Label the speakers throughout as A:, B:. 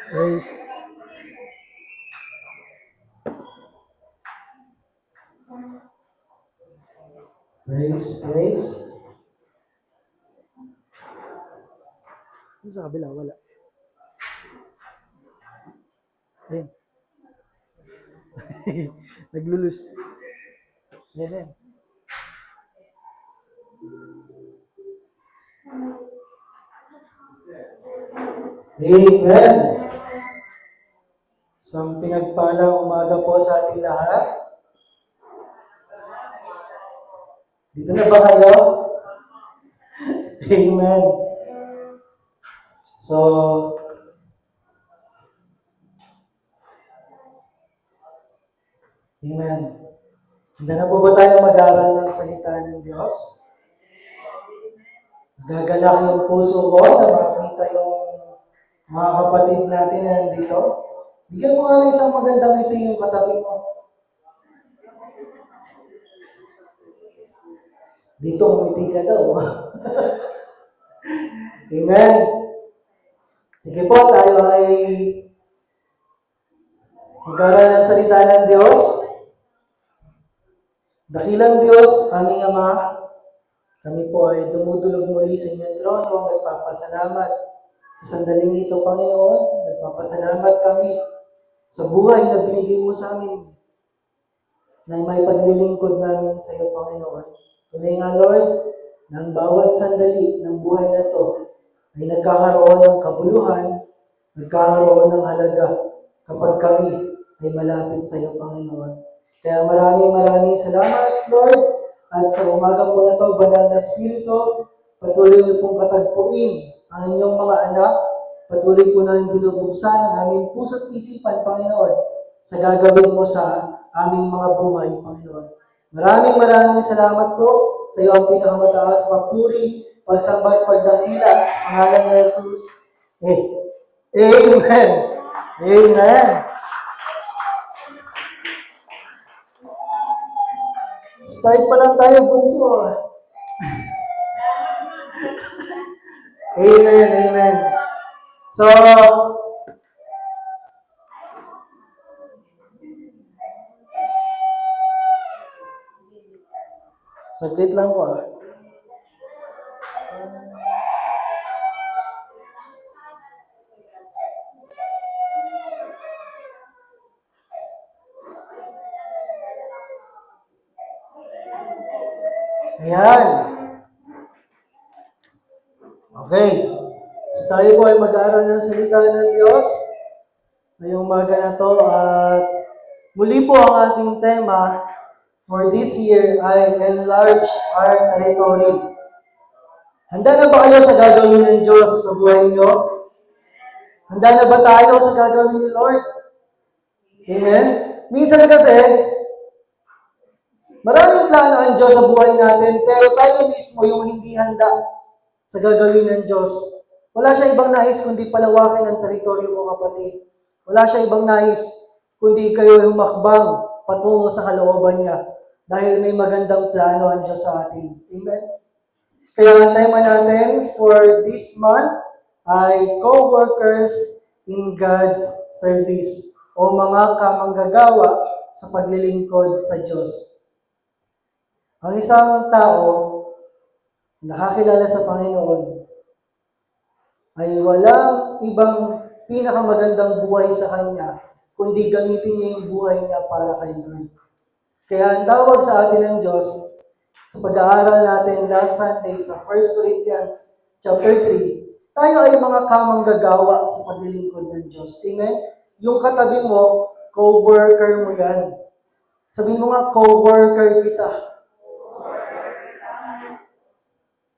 A: Praise. Praise. Yung sa kabila, wala. Ayun. Naglulus. Yan yan. Amen. Isang pinagpalang umaga po sa ating lahat. Dito na ba kayo? Amen. So, Amen. Handa na po ba tayo mag-aaral ng salita ng Diyos? Gagalak yung puso ko na makita yung mga kapatid natin na nandito. Bigyan mo nga ng isang magandang ngiti yung katabi mo. Dito, umiti ka daw. Amen. Sige po, tayo ay mag-aaral ng salita ng Diyos. Dakilang Diyos, aming Ama, kami po ay dumudulog muli sa inyong trono, nagpapasalamat sa sandaling ito, Panginoon. Nagpapasalamat kami sa buhay na binigay mo sa amin, na may paglilingkod namin sa iyo, Panginoon. Tunay nga, Lord, ng bawat sandali ng buhay na ito ay nagkakaroon ng kabuluhan, nagkakaroon ng halaga kapag kami ay malapit sa iyo, Panginoon. Kaya maraming salamat, Lord, at sa umaga po na ito, Banal na Espiritu, patuloy niyo pong katagpuin ang inyong mga anak, patuloy po namin binubuksan ang aming puso't isipan, Panginoon, sa gagawin mo sa aming mga buhay, Panginoon. Maraming salamat po sa iyo ang pinakamataas, papuri, pagsamba at pagdakila sa pangalan ni Jesus. Amen. Amen. Start pa lang tayo, bunso. Amen. So, saglit lang po. Ayan. Okay. So, tayo po ay mag-aaral ng salita ng Diyos ngayong umaga na to at muli po ang ating tema for this year ay enlarge our territory. Handa na ba kayo sa gagawin ng Diyos sa buhay niyo? Handa na ba tayo sa gagawin ni Lord? Amen? Minsan kasi, maraming plano ang Diyos sa buhay natin, pero tayo mismo yung hindi handa sa gagawin ng Diyos. Wala siya ibang nais kundi palawakin ang teritoryo mo, kapatid. Wala siya ibang nais kundi kayo humakbang patungo sa kalooban niya dahil may magandang plano ang Diyos sa atin. Amen? Kaya ang tema natin for this month ay co-workers in God's service o mga kamanggagawa sa paglilingkod sa Diyos. Ang isang tao nakakilala sa Panginoon ay walang ibang pinakamagandang buhay sa Kanya, kundi gamitin niya yung buhay niya para kay Lord. Kaya ang tawag sa atin ng Diyos, sa pag-aaral natin last Sunday sa 1 Corinthians chapter 3, tayo ay mga kamanggagawa sa paglilingkod ng Diyos. Amen? Yung katabi mo, co-worker mo yan. Sabihin mo nga, co-worker kita.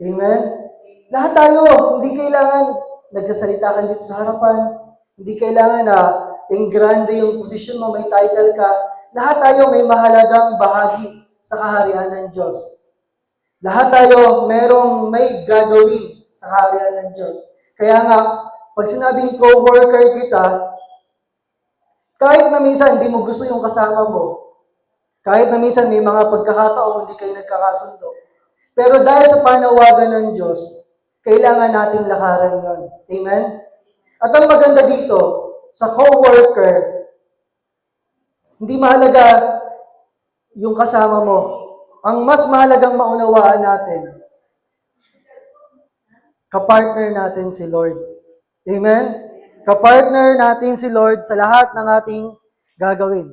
A: Amen? Lahat tayo, hindi kailangan nagsasalita ka dito sa harapan, hindi kailangan na grande yung posisyon mo, may title ka. Lahat tayo may mahalagang bahagi sa kaharian ng Diyos. Lahat tayo may gagawin sa kaharian ng Diyos. Kaya nga, pag sinabing co-worker kita, kahit na minsan hindi mo gusto yung kasama mo, kahit na minsan may mga pagkakataon hindi kayo nagkakasundo, pero dahil sa panawagan ng Diyos, kailangan nating lakaran yon. Amen? At ang maganda dito, sa co-worker, hindi mahalaga yung kasama mo. Ang mas mahalagang maunawaan natin, kapartner natin si Lord. Amen? Kapartner natin si Lord sa lahat ng ating gagawin.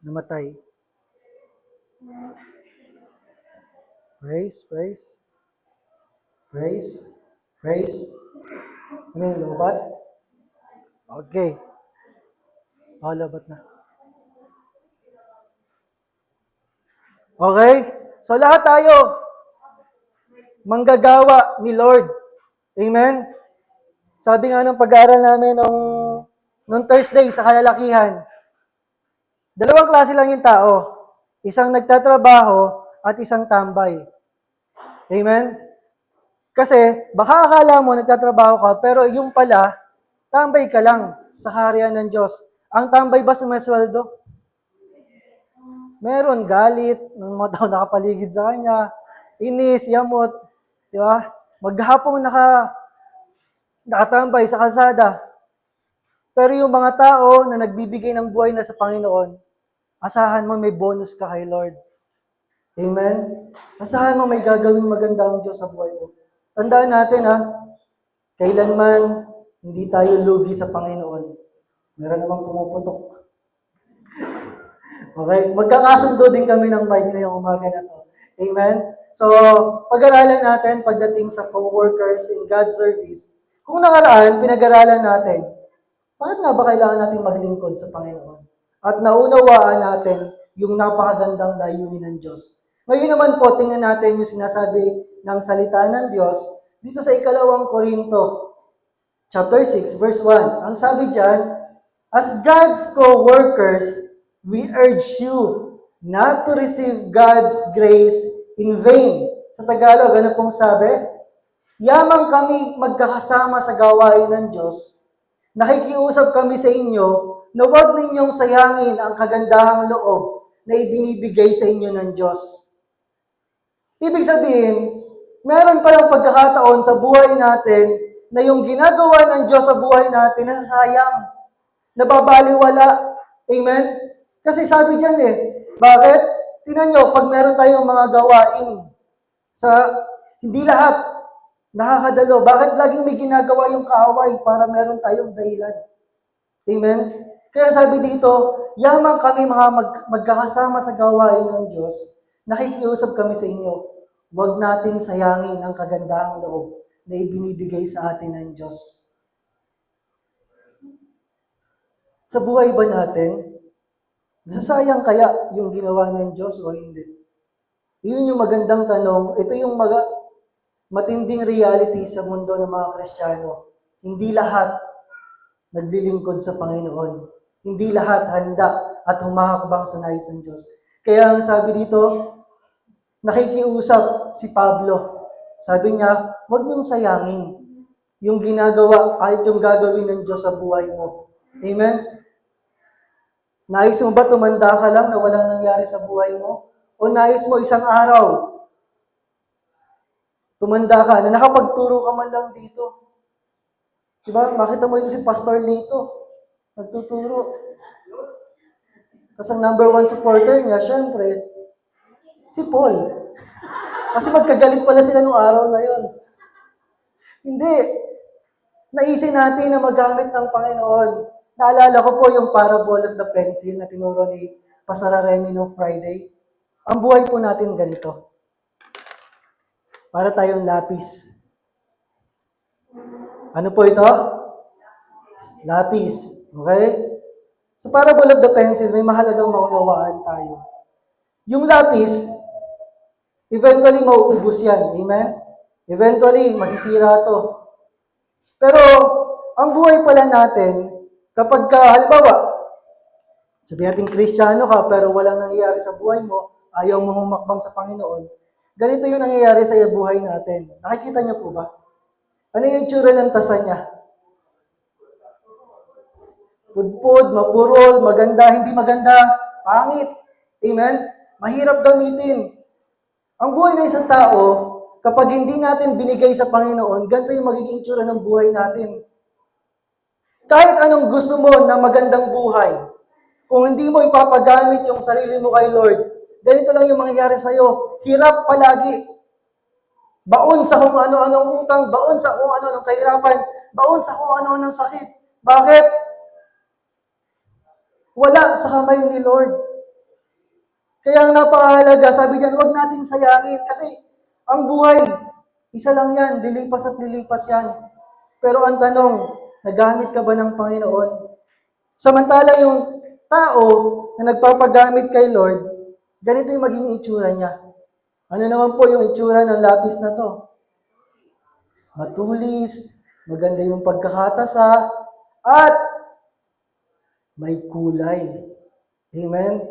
A: Namatay. Praise, praise. Praise, praise. Ano yung lobat? Okay. Lobat na. Okay? So lahat tayo, manggagawa ni Lord. Amen? Sabi nga ng pag-aaral namin nung Thursday sa kalalakihan, dalawang klase lang yung tao. Isang nagtatrabaho at isang tambay. Amen? Kasi baka akala mo nagtatrabaho ka, pero yung pala, tambay ka lang sa kaharian ng Diyos. Ang tambay ba sumasweldo? Meron galit ng mga tao nakapaligid sa kanya, inis, yamot, di ba? Maghapong nakatambay sa kalsada. Pero yung mga tao na nagbibigay ng buhay na sa Panginoon, asahan mo may bonus ka kay Lord. Amen? Asahan mo may gagawing maganda ang Diyos sa buhay mo. Tandaan natin kailanman hindi tayo lugi sa Panginoon. Meron namang pumuputok. Okay? Magkakasundo din kami ng mic ngayong umaga na to. Amen? So, pag-aralan natin pagdating sa co-workers in God's service. Kung nakaraan, pinag-aralan natin, bakit nga ba kailangan natin maglingkod sa Panginoon? At naunawaan natin yung napakagandang layunin ng Diyos. Ngayon naman po, tingnan natin yung sinasabi ng salita ng Diyos dito sa 2 Korinto, chapter 6, verse 1. Ang sabi dyan, as God's co-workers, we urge you not to receive God's grace in vain. Sa Tagalog, ano pong sabi? Yamang kami magkakasama sa gawain ng Diyos, nakikiusap kami sa inyo na huwag ninyong sayangin ang kagandahang loob na ibinibigay sa inyo ng Diyos. Ibig sabihin, meron palang pagkakataon sa buhay natin na yung ginagawa ng Diyos sa buhay natin nasasayang, nababaliwala. Amen? Kasi sabi dyan bakit? Tingnan nyo, pag meron tayong mga gawain, hindi lahat nakakadalo. Bakit laging may ginagawa yung kaaway para meron tayong dahilan? Amen? Kaya sabi dito, yamang kami mga magkakasama sa gawain ng Diyos, nakikiusap kami sa inyo, huwag nating sayangin ang kagandahang loob na ibinibigay sa atin ng Diyos. Sa buhay ba natin, nasasayang kaya yung ginawa ng Diyos o hindi? Yun yung magandang tanong. Ito yung matinding reality sa mundo ng mga Kristiyano. Hindi lahat naglilingkod sa Panginoon. Hindi lahat handa at humahakbang sa nais ng Diyos. Kaya ang sabi dito, nakikiusap si Pablo. Sabi niya, huwag niyong sayangin yung ginagawa kahit yung gagawin ng Diyos sa buhay mo. Amen? Nais mo ba tumanda ka lang na walang nangyari sa buhay mo? O nais mo isang araw, tumanda ka na nakapagturo ka man lang dito? Diba? Makita mo ito si Pastor Lito. Nagtuturo. Kasi ang number 1 supporter niya, syempre, si Paul. Kasi magkagalit pala sila nung araw na yon. Hindi. Naisin natin na magamit ng Panginoon. Naalala ko po yung parable of the pencil na tinuro ni Pastor Remy no Friday. Ang buhay po natin ganito. Para tayong lapis. Ano po ito? Lapis. Okay? Sa parable of the pencil, may mahalagang maunawaan tayo. Yung lapis, eventually mauubos yan. Amen? Eventually, masisira to. Pero, ang buhay pala natin, kapag halimbawa, sabi natin Kristiyano ka, pero walang nangyayari sa buhay mo, ayaw mo humakbang sa Panginoon, ganito yung nangyayari sa buhay natin. Nakikita niyo po ba? Ano yung tsura ng tasa niya? Pudpud, mapurol, maganda, hindi maganda, pangit. Amen? Mahirap gamitin. Ang buhay ng isang tao, kapag hindi natin binigay sa Panginoon, ganito yung magiging itsura ng buhay natin. Kahit anong gusto mo na magandang buhay, kung hindi mo ipapagamit yung sarili mo kay Lord, ganito lang yung mangyayari sa'yo. Hirap palagi. Baon sa kung ano-anong utang, baon sa kung ano-anong kahirapan, baon sa kung ano-anong sakit. Bakit? Wala sa kamay ni Lord. Kaya ang napakahalaga, sabi diyan, huwag natin sayangin. Kasi ang buhay, isa lang yan, lilipas at lilipas yan. Pero ang tanong, nagamit ka ba ng Panginoon? Samantala yung tao na nagpapagamit kay Lord, ganito yung maging itsura niya. Ano naman po yung itsura ng lapis na to? Matulis, maganda yung pagkakatasa, at may kulay. Amen?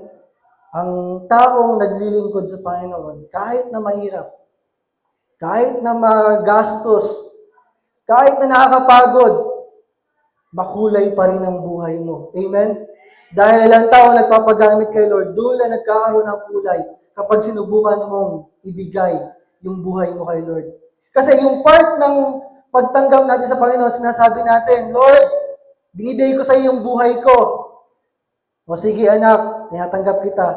A: Ang taong naglilingkod sa Panginoon, kahit na mahirap, kahit na magastos, kahit na nakakapagod, makulay pa rin ang buhay mo. Amen? Dahil ang tao nagpapagamit kay Lord, doon lang nagkakaroon ng kulay kapag sinubukan mong ibigay yung buhay mo kay Lord. Kasi yung part ng pagtanggap natin sa Panginoon, sinasabi natin, Lord, binibigay ko sa iyo yung buhay ko. O sige anak, tinatanggap kita.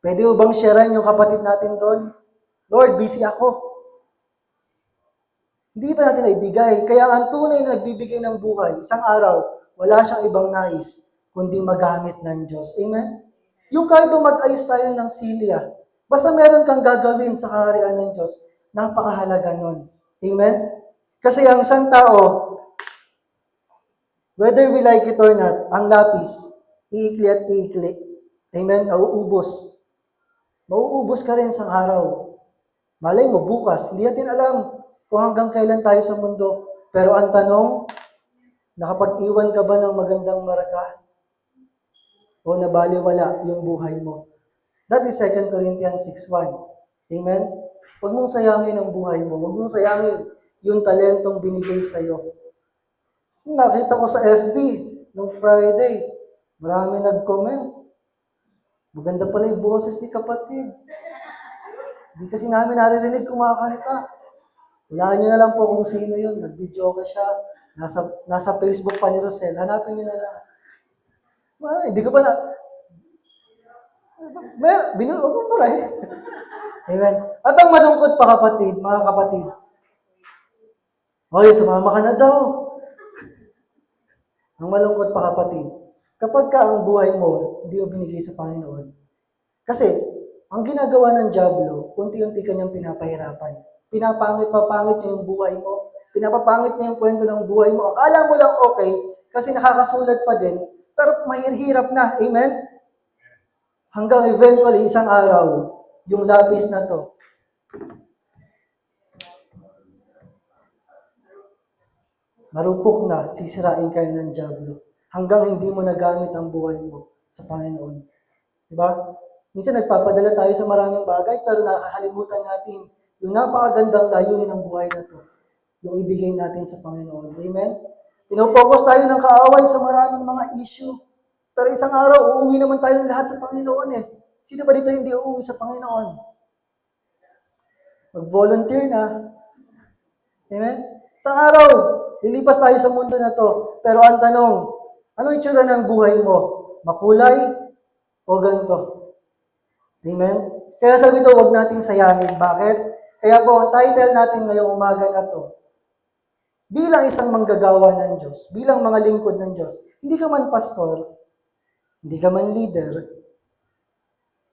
A: Pwede mo bang sharean yung kapatid natin doon? Lord, busy ako. Hindi pa natin naibigay. Kaya ang tunay na nagbibigay ng buhay, isang araw, wala siyang ibang nais, kundi magamit ng Diyos. Amen? Yung kahit ba mag-ayos tayo ng silya, basta meron kang gagawin sa kaharian ng Diyos, napakahalaga nun. Amen? Kasi ang isang tao, whether we like it or not, ang lapis, iikli at iikli. Amen? Nauubos. Mauubos ka rin sa araw. Malay mo, bukas. Hindi natin alam kung hanggang kailan tayo sa mundo. Pero ang tanong, nakapag-iwan ka ba ng magandang maraka? O nabaliwala yung buhay mo? That is 2 Corinthians 6:1. Amen? Huwag mong sayangin ang buhay mo. Huwag mong sayangin yung talentong binigay sa'yo. Nakita ko sa FB nung Friday, marami nag-comment. Maganda pala yung boses ni kapatid. Hindi kasi namin naririnig kumakanta. Hulaan nyo na lang po kung sino yun. Nag-video ka siya. Nasa Facebook pa ni Rosel. Hanapin nyo na lang. Hindi ko pa na... Huwag mo pala eh. Amen. At ang malungkot pa kapatid, mga kapatid. Okay, sumama ka na daw. Ang malungkot pa kapatid. Kapag ka ang buhay mo, hindi mo binigay sa Panginoon. Kasi, ang ginagawa ng Diablo, unti-unti kanyang pinapahirapan. Pinapangit niya yung buhay mo. Pinapapangit niya yung kwento ng buhay mo. Akala mo lang okay, kasi nakakasulat pa din, pero mahirap na. Amen? Hanggang eventually, isang araw, yung lapis na to, marupok na, sisirain kayo ng Diablo. Hanggang hindi mo nagamit ang buhay mo sa Panginoon. Diba? Minsan nagpapadala tayo sa maraming bagay, pero nakakalimutan natin yung napakagandang layunin ng buhay na to. Yung ibigay natin sa Panginoon. Amen? Pinopokus tayo ng kaaway sa maraming mga issue. Pero isang araw, uuwi naman tayo lahat sa Panginoon eh. Sino ba dito hindi uuwi sa Panginoon? Mag-volunteer na. Amen? Isang araw, lilipas tayo sa mundo na to. Pero ang tanong, anong itsura ng buhay mo? Makulay o ganito? Amen? Kaya sabi ito, huwag nating sayangin. Bakit? Kaya po, ang title natin ngayong umaga na to, bilang isang manggagawa ng Diyos, bilang mga lingkod ng Diyos, hindi ka man pastor, hindi ka man leader,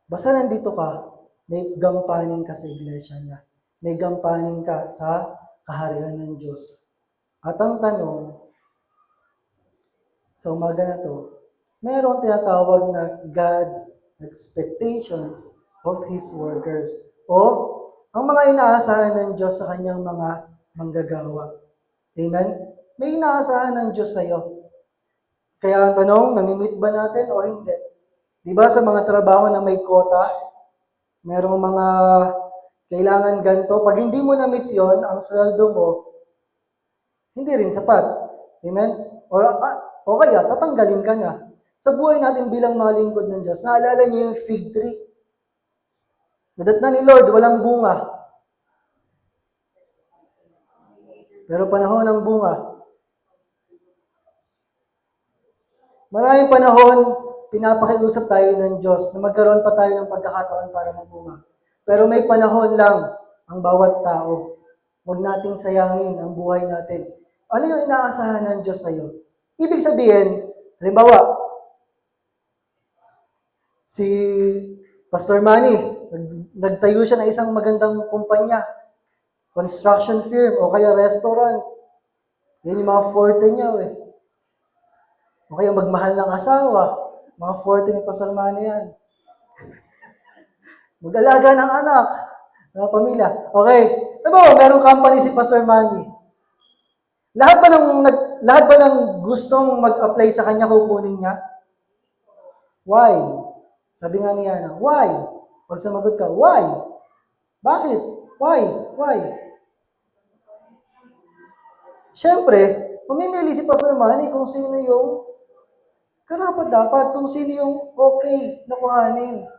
A: basta nandito ka, may gampanin ka sa iglesia niya. May gampanin ka sa kaharian ng Diyos. At ang tanong, sa umaga na to, meron tinatawag na God's expectations of His workers. O, ang mga inaasahan ng Diyos sa kanyang mga manggagawa. Amen? May inaasahan ng Diyos sa iyo. Kaya ang tanong, namimit ba natin o hindi? Di ba sa mga trabaho na may quota, merong mga kailangan ganito. Pag hindi mo na-meet yun, ang sweldo mo, hindi rin sapat. Amen? O kaya, tatanggalin ka na. Sa buhay natin bilang mga lingkod ng Diyos, naalala niyo yung fig tree. Nadatnan ni Lord, walang bunga. Pero panahon ng bunga, Maraming panahon, pinapakiusap tayo ng Diyos na magkaroon pa tayo ng pagkakataon para magbunga. Pero may panahon lang ang bawat tao. Huwag nating sayangin ang buhay natin. Ano yung inaasahan ng Diyos sa'yo? Ibig sabihin, halimbawa, si Pastor Manny, nagtayo siya ng isang magandang kumpanya, construction firm, o kaya restaurant. Yan yung mga forte niya, eh. O kaya magmahal ng asawa, mga forte ni Pastor Manny yan. Mag-alaga ng anak, ng pamilya. Okay, diba, merong company si Pastor Manny. Lahat ba ng gustong mag-apply sa kanya kukunin niya? Why? Sabi nga ni Yana, why? Pag sumagot ka, why? Bakit? Why? Why? Siyempre, mamimili si Pastor Manny kung sino yung karapat-dapat, kung sino yung okay na kuhanin.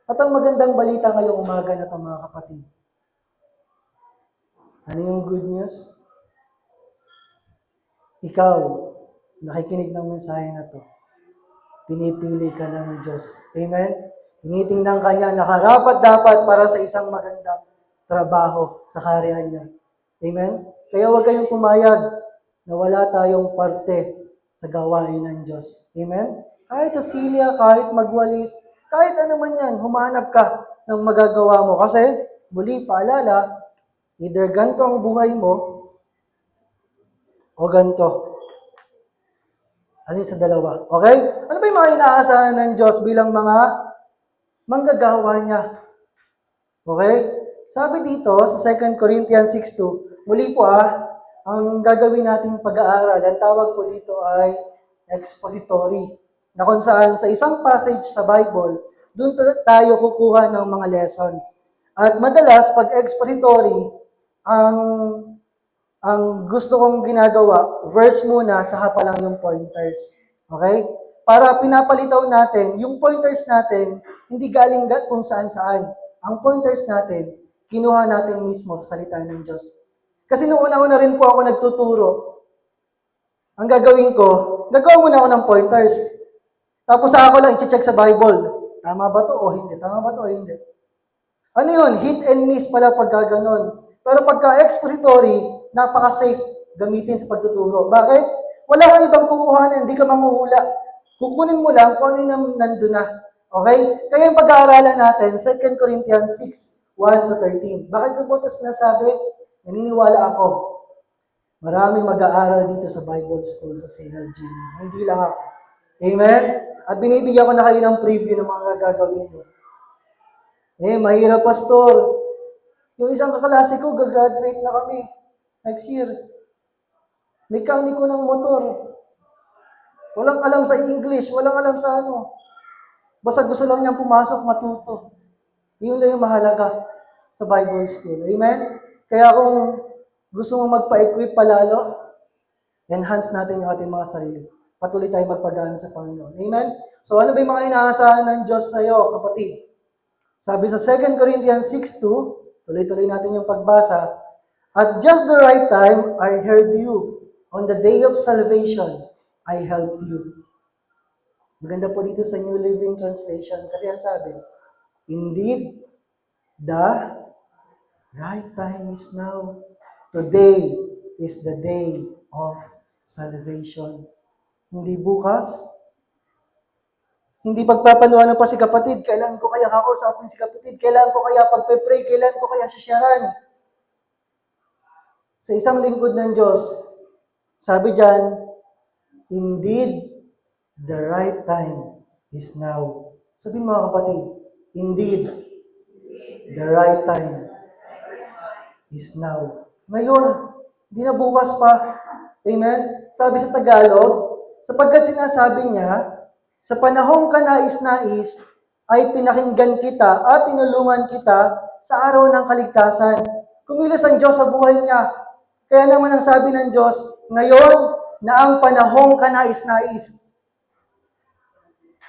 A: At ang magandang balita ngayong umaga na ito, mga kapatid. Ano yung good news? Ikaw, nakikinig ng mensahe na to, pinipili ka ng Diyos. Amen? Tinitingnan ka niya na karapat-dapat para sa isang magandang trabaho sa kaharian niya. Amen? Kaya huwag kayong pumayag na wala tayong parte sa gawain ng Diyos. Amen? Kahit asilya, kahit magwalis, kahit ano man yan, humanap ka ng magagawa mo. Kasi, muli, paalala, either ganito ang buhay mo, o ganito. Alin sa dalawa? Okay? Ano ba yung mga inaasahan ng Diyos bilang mga manggagawa niya? Okay? Sabi dito sa 2 Corinthians 6:2, muli po ang gagawin nating pag-aaral, ang tawag po dito ay expository. Na kung saan sa isang passage sa Bible, doon tayo kukuha ng mga lessons. At madalas, pag expository, ang gusto kong ginagawa, verse muna, saka pa lang yung pointers. Okay? Para pinapalitaw natin, yung pointers natin, hindi galing kung saan-saan. Ang pointers natin, kinuha natin mismo sa salita ng Diyos. Kasi noong una-una rin po ako nagtuturo, ang gagawin ko, gagawa muna ako ng pointers. Tapos ako lang i-check sa Bible. Tama ba to o hindi? Tama ba to o hindi? Ano yun? Hit and miss pala pagka ganon. Pero pagka expository, napaka-safe gamitin sa pagtuturo. Bakit? Wala kang ibang kukuhanan, hindi ka manguhula. Kukunin mo lang kung ano yung nandun na. Okay? Kaya yung pag-aaralan natin, 2 Corinthians 6:1-13. Bakit ko po ito sinasabi? Naniniwala ako. Maraming mag-aaral dito sa Bible School sa CLG. Hindi lang ako. Amen? At binibigyan ko na kayo ng preview ng mga gagawin ko. Mahirap, pastor. Yung isang kaklase ko, gagraduate na kami next year. Mekaniko ng motor. Walang alam sa English, walang alam sa ano. Basta gusto lang niyang pumasok, matuto. Yun lang yung mahalaga sa Bible School. Amen? Kaya kung gusto mong magpa-equip palalo, enhance natin yung ating mga sarili. Patuloy tayo magpagana sa Panginoon. Amen? So ano ba yung mga inaasahan ng Diyos sa iyo, kapatid? Sabi sa 2 Corinthians 6:2, tuloy-tuloy natin yung pagbasa, at just the right time, I heard you. On the day of salvation, I helped you. Maganda po dito sa New Living Translation kasi ang sabi, indeed, the right time is now. Today is the day of salvation. Hindi bukas, hindi pagpapanuhan pa si kapatid, kailan ko kaya kakausapin si kapatid, kailan ko kaya pagpe-pray, kailan ko kaya sisyaran. Sa isang lingkod ng Diyos, sabi dyan, indeed, the right time is now. Sabi mga kapatid, indeed, the right time is now. Ngayon, hindi na bukas pa. Amen? Sabi sa Tagalog, sapagkat sinasabi niya, sa panahong kanais-nais, ay pinakinggan kita at tinulungan kita sa araw ng kaligtasan. Kumilos ang Diyos sa buhay niya. Kaya naman ang sabi ng Diyos, ngayon na ang panahong kanais-nais,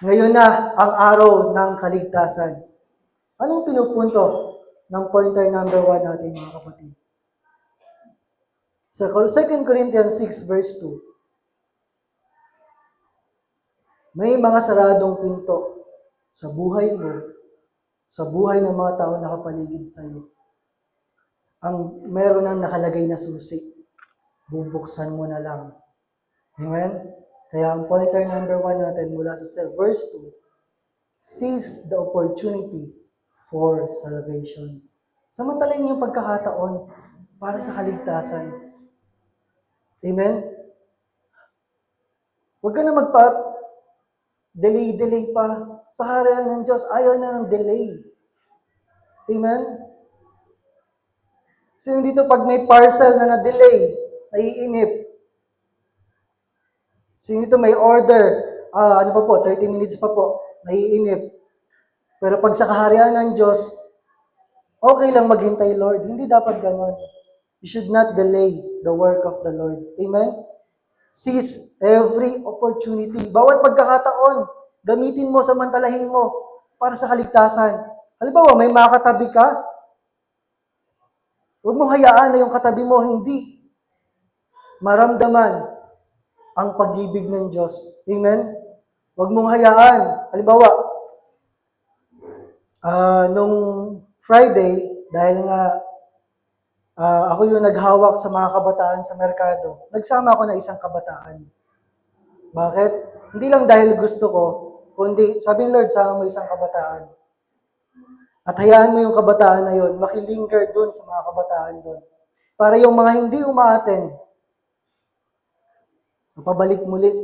A: ngayon na ang araw ng kaligtasan. Anong pinupunto ng pointer number 1 natin, mga kapatid? Sa 2 Corinthians 6:2. May mga saradong pinto sa buhay mo, sa buhay ng mga tao nakapaligid sa iyo. Ang meron ng nakalagay na susi, bubuksan mo na lang. Amen? Kaya ang pointer number 1 natin mula sa verse 2, seize the opportunity for salvation. Samantalahin yung pagkakataon para sa kaligtasan. Amen? Huwag ka na delay pa. Sa harian ng Diyos, ayaw na ng delay. Amen? Sino dito pag may parcel na na-delay, naiinip? Sino dito may order, 30 minutes pa po, naiinip. Pero pag sa kaharian ng Diyos, okay lang maghintay, Lord. Hindi dapat ganon. You should not delay the work of the Lord. Amen? Seize every opportunity. Bawat pagkakataon, gamitin mo, samantalahin mo para sa kaligtasan. Halimbawa, may makatabi ka, huwag mong hayaan na yung katabi mo hindi maramdaman ang pag-ibig ng Diyos. Amen? Huwag mong hayaan. Halimbawa, nung Friday, dahil nga ako yung naghawak sa mga kabataan sa merkado, nagsama ako ng isang kabataan. Bakit? Hindi lang dahil gusto ko, kundi sabi ng Lord, sama mo isang kabataan. At hayaan mo yung kabataan na yun, makilinger dun sa mga kabataan dun. Para yung mga hindi umaattend, mapabalik muli.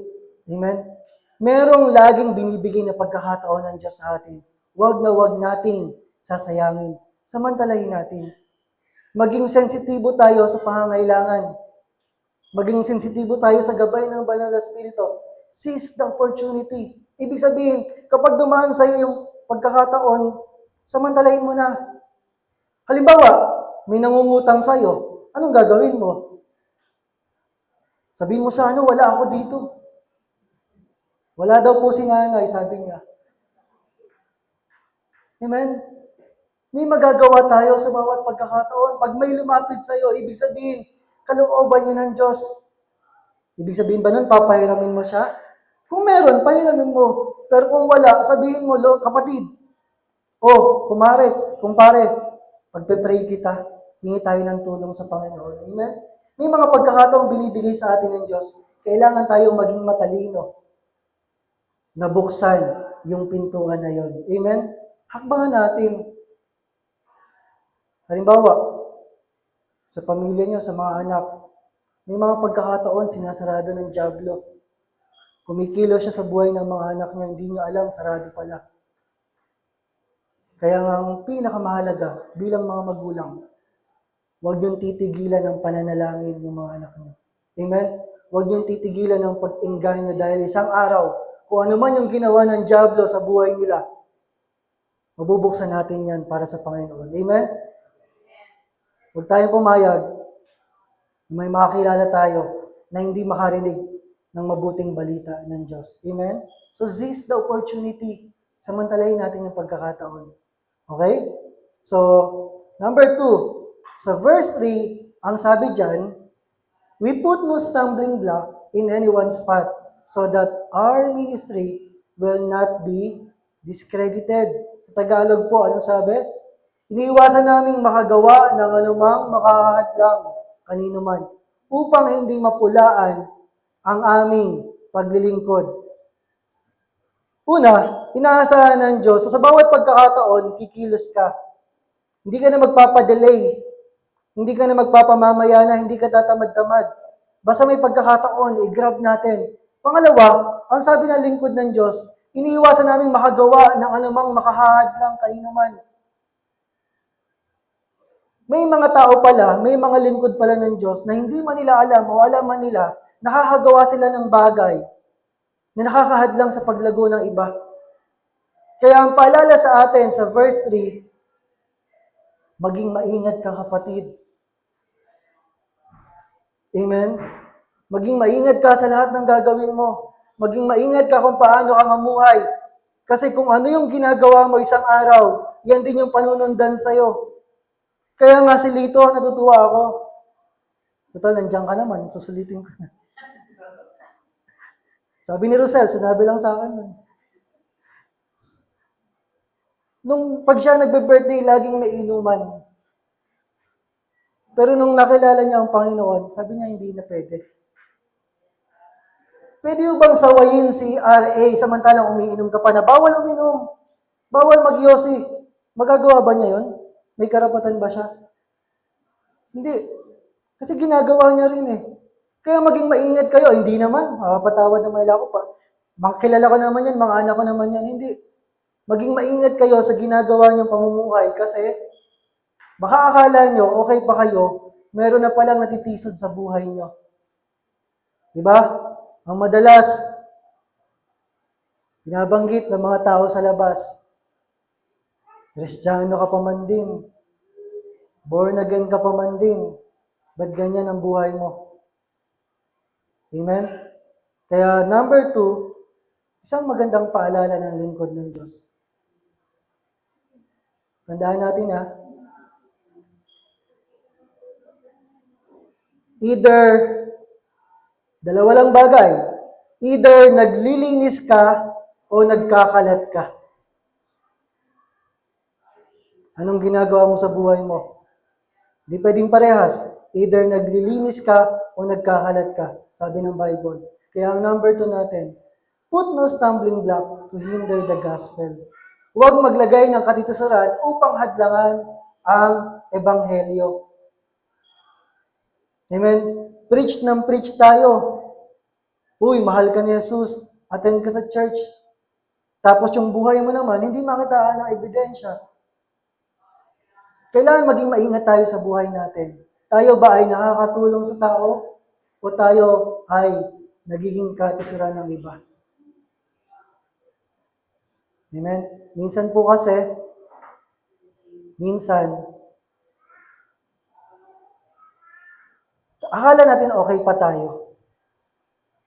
A: Amen? Merong laging binibigay na pagkakataon ng Diyos sa atin. Huwag na huwag nating sasayangin. Samantalahin natin. Maging sensitibo tayo sa pangangailangan. Maging sensitibo tayo sa gabay ng Banal na Espiritu. Seize the opportunity. Ibig sabihin, kapag dumaan sa iyo yung pagkakataon, samantalahin mo na. Halimbawa, may nangungutang sa iyo, anong gagawin mo? Sabihin mo sa wala ako dito. Wala daw po si nanay, sabi niya. Amen? May magagawa tayo sa bawat pagkakataon. Pag may lumapit sa iyo, ibig sabihin, kalooban yun ng Diyos. Ibig sabihin ba nun, papahiramin mo siya? Kung meron, pahiramin mo. Pero kung wala, sabihin mo, kapatid, kumpare, pagpe-pray kita, hingi tayo ng tulong sa Panginoon. Amen? May mga pagkakataong binibigay sa atin ng Diyos. Kailangan tayong maging matalino. Nabuksan yung pintuan na yon. Amen? Hakbangan natin. Halimbawa, sa pamilya nyo, sa mga anak, may mga pagkakataon sinasarado ng dyablo. Kumikilo siya sa buhay ng mga anak niya, hindi nyo alam, sarado pala. Kaya nga ang pinakamahalaga bilang mga magulang, huwag niyong titigilan ng pananalangin ng mga anak niyo. Amen? Huwag niyong titigilan ng pag-engganyo dahil isang araw, kung ano man yung ginawa ng dyablo sa buhay nila, mabubuksan natin yan para sa Panginoon. Amen? Huwag tayong pumayag na may makakilala tayo na hindi makarinig ng mabuting balita ng Diyos. Amen? So, seize the opportunity. Samantalahin natin yung pagkakataon. Okay? So, number 2. Sa verse 3, ang sabi dyan, we put no stumbling block in anyone's path so that our ministry will not be discredited. Sa Tagalog po, anong sabi? Iniiwasan naming makagawa ng anumang makahadlang kanino man upang hindi mapulaan ang aming paglilingkod. Una, inaasahan ng Diyos, sa bawat pagkakataon, kikilos ka. Hindi ka na magpapadelay. Hindi ka na magpapamamaya na, hindi ka tatamad-tamad. Basta may pagkakataon, i-grab natin. Pangalawa, ang sabi ng lingkod ng Diyos, iniiwasan namin makagawa ng anumang makahadlang kanino man. May mga tao pala, may mga lingkod pala ng Diyos na hindi man nila alam o alam man nila, nakakagawa sila ng bagay na nakakahadlang sa paglago ng iba. Kaya ang paalala sa atin sa verse 3, maging maingat ka kapatid. Amen? Maging maingat ka sa lahat ng gagawin mo. Maging maingat ka kung paano ka mamuhay. Kasi kung ano yung ginagawa mo isang araw, yan din yung panunundan sa'yo. Kaya nga si Lito, natutuwa ako. Total, nandiyan ka naman, susulitin ko na. Sabi ni Rosel, sinabi lang sa akin nun. Nung pag siya nagbe-birthday, laging may inuman. Pero nung nakilala niya ang Panginoon, sabi niya hindi na pwede. Pwede mo bang sawayin si RA samantalang umiinom ka pa na bawal uminom, bawal magyosi? Magagawa ba niya yun? May karapatan ba siya? Hindi. Kasi ginagawa niya rin eh. Kaya maging maingat kayo. Hindi naman. Mapapatawad na may lako pa. Makilala ko naman yan, mga anak ko naman yan. Hindi. Maging maingat kayo sa ginagawa niyong pamumuhay kasi baka akala nyo, okay pa kayo, meron na palang natitisod sa buhay nyo. Diba? Ang madalas, binabanggit ng mga tao sa labas, Kristiyano ka pa man din, born again ka pa man din, ba't ganyan ang buhay mo? Amen? Kaya number 2, isang magandang paalala ng lingkod ng Diyos. Tandaan natin either, dalawa lang bagay, either naglilinis ka o nagkakalat ka. Anong ginagawa mo sa buhay mo? Di pwedeng parehas. Either naglilinis ka o nagkakalat ka, sabi ng Bible. Kaya ang number 2 natin, put no stumbling block to hinder the gospel. Huwag maglagay ng katitusuran upang hadlangan ang ebanghelyo. Amen? Preach ng preach tayo. Uy, mahal ka ni Jesus. Attend ka sa church. Tapos yung buhay mo naman, hindi makitaan ng ebidensya. Kailangan maging maingat tayo sa buhay natin. Tayo ba ay nakakatulong sa tao o tayo ay nagiging katisuran ng iba? Amen? Minsan po kasi, akala natin okay pa tayo.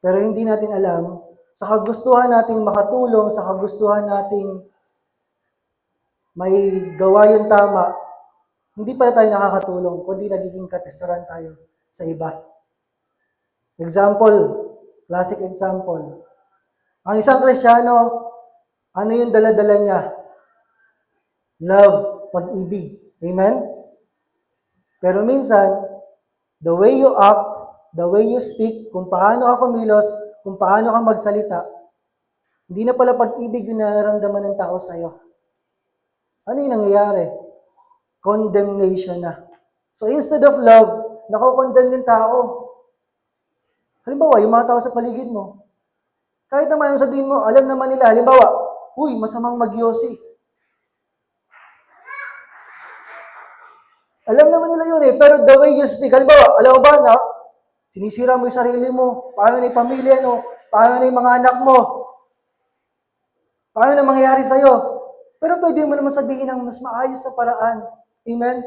A: Pero hindi natin alam, sa kagustuhan nating makatulong, sa kagustuhan nating may gawa yung tama, hindi pala tayo nakakatulong, kundi nagiging katisuran tayo sa iba. Example, classic example. Ang isang Kristiyano, ano yung dala-dala niya? Love, pag-ibig. Amen? Pero minsan, the way you act, the way you speak, kung paano ka kumilos, kung paano ka magsalita, hindi na pala pag-ibig yung nararamdaman ng tao sa'yo. Ano yung nangyayari? Condemnation na. So instead of love, nako-condemn yung tao. Halimbawa, yung mga tao sa paligid mo, kahit naman yung sabihin mo, alam naman nila, halimbawa, uy, masamang magyosi. Alam naman nila yun pero the way you speak, halimbawa, alam mo ba na, sinisira mo yung sarili mo, paano na yung pamilya mo, paano na yung mga anak mo, paano na mangyayari sa'yo. Pero pwede mo naman sabihin ng mas maayos na paraan. Amen?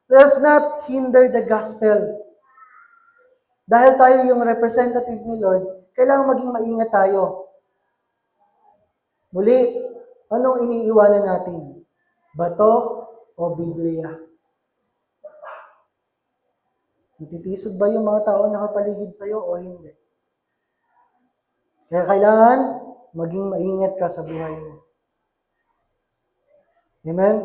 A: Let's not hinder the gospel. Dahil tayo yung representative ni Lord, kailangan maging maingat tayo. Muli, anong iniiwanan natin? Bato o Biblia? Natitisod ba yung mga tao nakapaligid sa'yo o hindi? Kaya kailangan maging maingat ka sa buhay mo. Amen?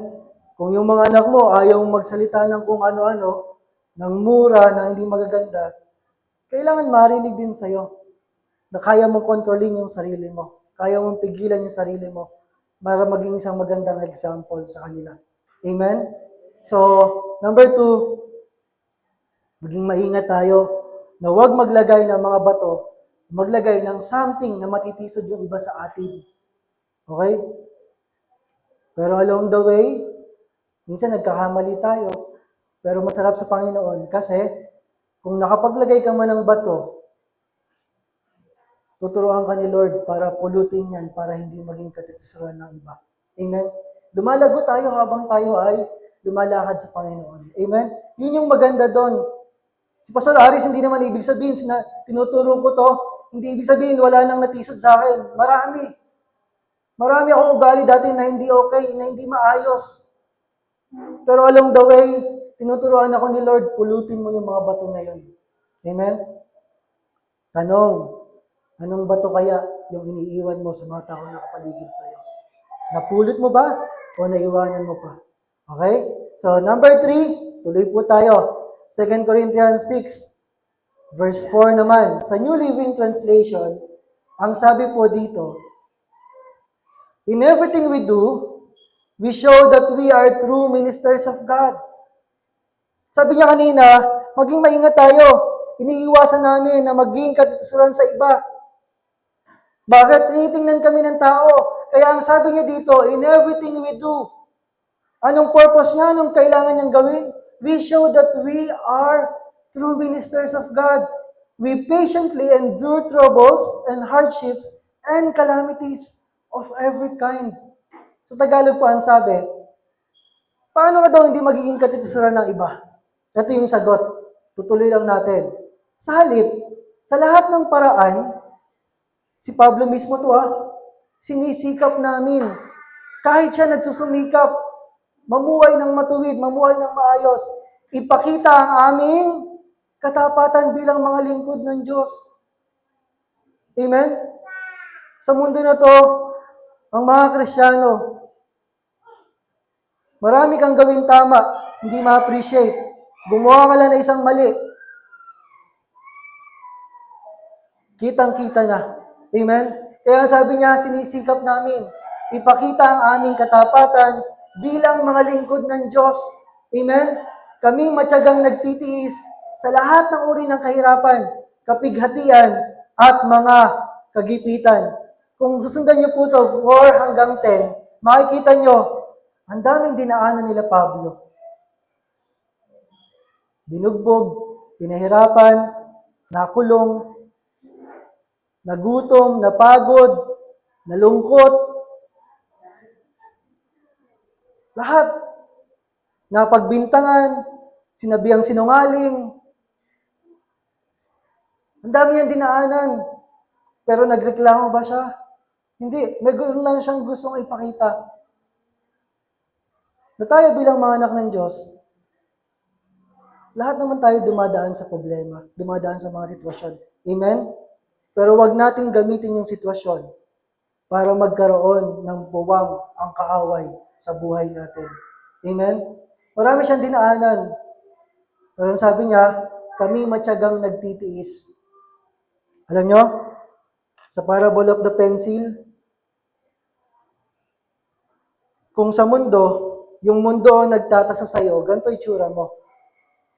A: Kung yung mga anak mo ayaw magsalita ng kung ano-ano, ng mura, ng hindi magaganda, kailangan marinig din sa'yo na kaya mong kontrolin yung sarili mo. Kaya mong pigilan yung sarili mo para maging isang magandang example sa kanila. Amen? So, number 2, maging maingat tayo na huwag maglagay ng mga bato, maglagay ng something na matitisod yung iba sa atin. Okay? Pero along the way, minsan nagkakamali tayo, pero masarap sa Panginoon kasi kung nakapaglagay ka man ng bato, tuturuan ka ni Lord para pulutin yan, para hindi maging katisuran ng iba. Amen? Lumalago tayo habang tayo ay lumalakad sa Panginoon. Amen? Yun yung maganda doon. Si Pastor Aris, hindi naman ibig sabihin na tinuturo ko to, hindi ibig sabihin wala nang natisod sa akin. Marami. Marami akong ugali dati na hindi okay, na hindi maayos. Pero along the way, tinuturuan ako ni Lord, pulutin mo yung mga bato na yun. Amen? Tanong, Anong bato kaya yung iniiwan mo sa mga tao na nakapaligid sa'yo? Napulot mo ba o naiwanan mo pa? Okay? So, number 3, tuloy po tayo. 2 Corinthians 6, verse 4 naman. Sa New Living Translation, ang sabi po dito, in everything we do, we show that we are true ministers of God. Sabi niya kanina, maging maingat tayo. Iniiwasan namin na maging katitusuran sa iba. Bakit? Tinitingnan kami ng tao. Kaya ang sabi niya dito, in everything we do, anong purpose niya? Anong kailangan niyang gawin? We show that we are true ministers of God. We patiently endure troubles and hardships and calamities of every kind. Sa Tagalog po ang sabi, paano ka daw hindi magiging katitusuran ng iba? Ito yung sagot. Tutuloy lang natin. Sa halip, sa lahat ng paraan, si Pablo mismo to sinisikap namin. Kahit siya nagsusumikap, mamuhay ng matuwid, mamuhay ng maayos, ipakita ang aming katapatan bilang mga lingkod ng Diyos. Amen? Sa mundo na to, ang mga Kristiyano, marami kang gawin tama, hindi ma-appreciate. Gumawa ka lang na isang mali. Kitang-kita na. Amen? Kaya sabi niya, sinisikap namin, ipakita ang aming katapatan bilang mga lingkod ng Diyos. Amen? Kaming matyagang nagtitiis sa lahat ng uri ng kahirapan, kapighatian, at mga kagipitan. Kung susundan niyo po ito, 4 hanggang 10, makikita niyo, ang daming dinaanan nila Pablo. Binugbog, pinahirapan, nakulong, nagutom, napagod, nalungkot, lahat. Napagbintangan, sinabihang sinungaling. Ang dami niyang dinaanan. Pero nagreklamo ba siya? Hindi. May gusto lang siyang gustong ipakita. Na tayo bilang mga anak ng Diyos, lahat naman tayo dumadaan sa problema, dumadaan sa mga sitwasyon. Amen? Pero wag nating gamitin yung sitwasyon para magkaroon ng puwang ang kaaway sa buhay natin. Amen? Marami siyang dinaanan. Pero sabi niya, kami matyagang nagtitiis. Alam nyo, sa parable of the pencil, kung sa mundo, yung mundo ang nagtatasa sa'yo, ganito itsura mo.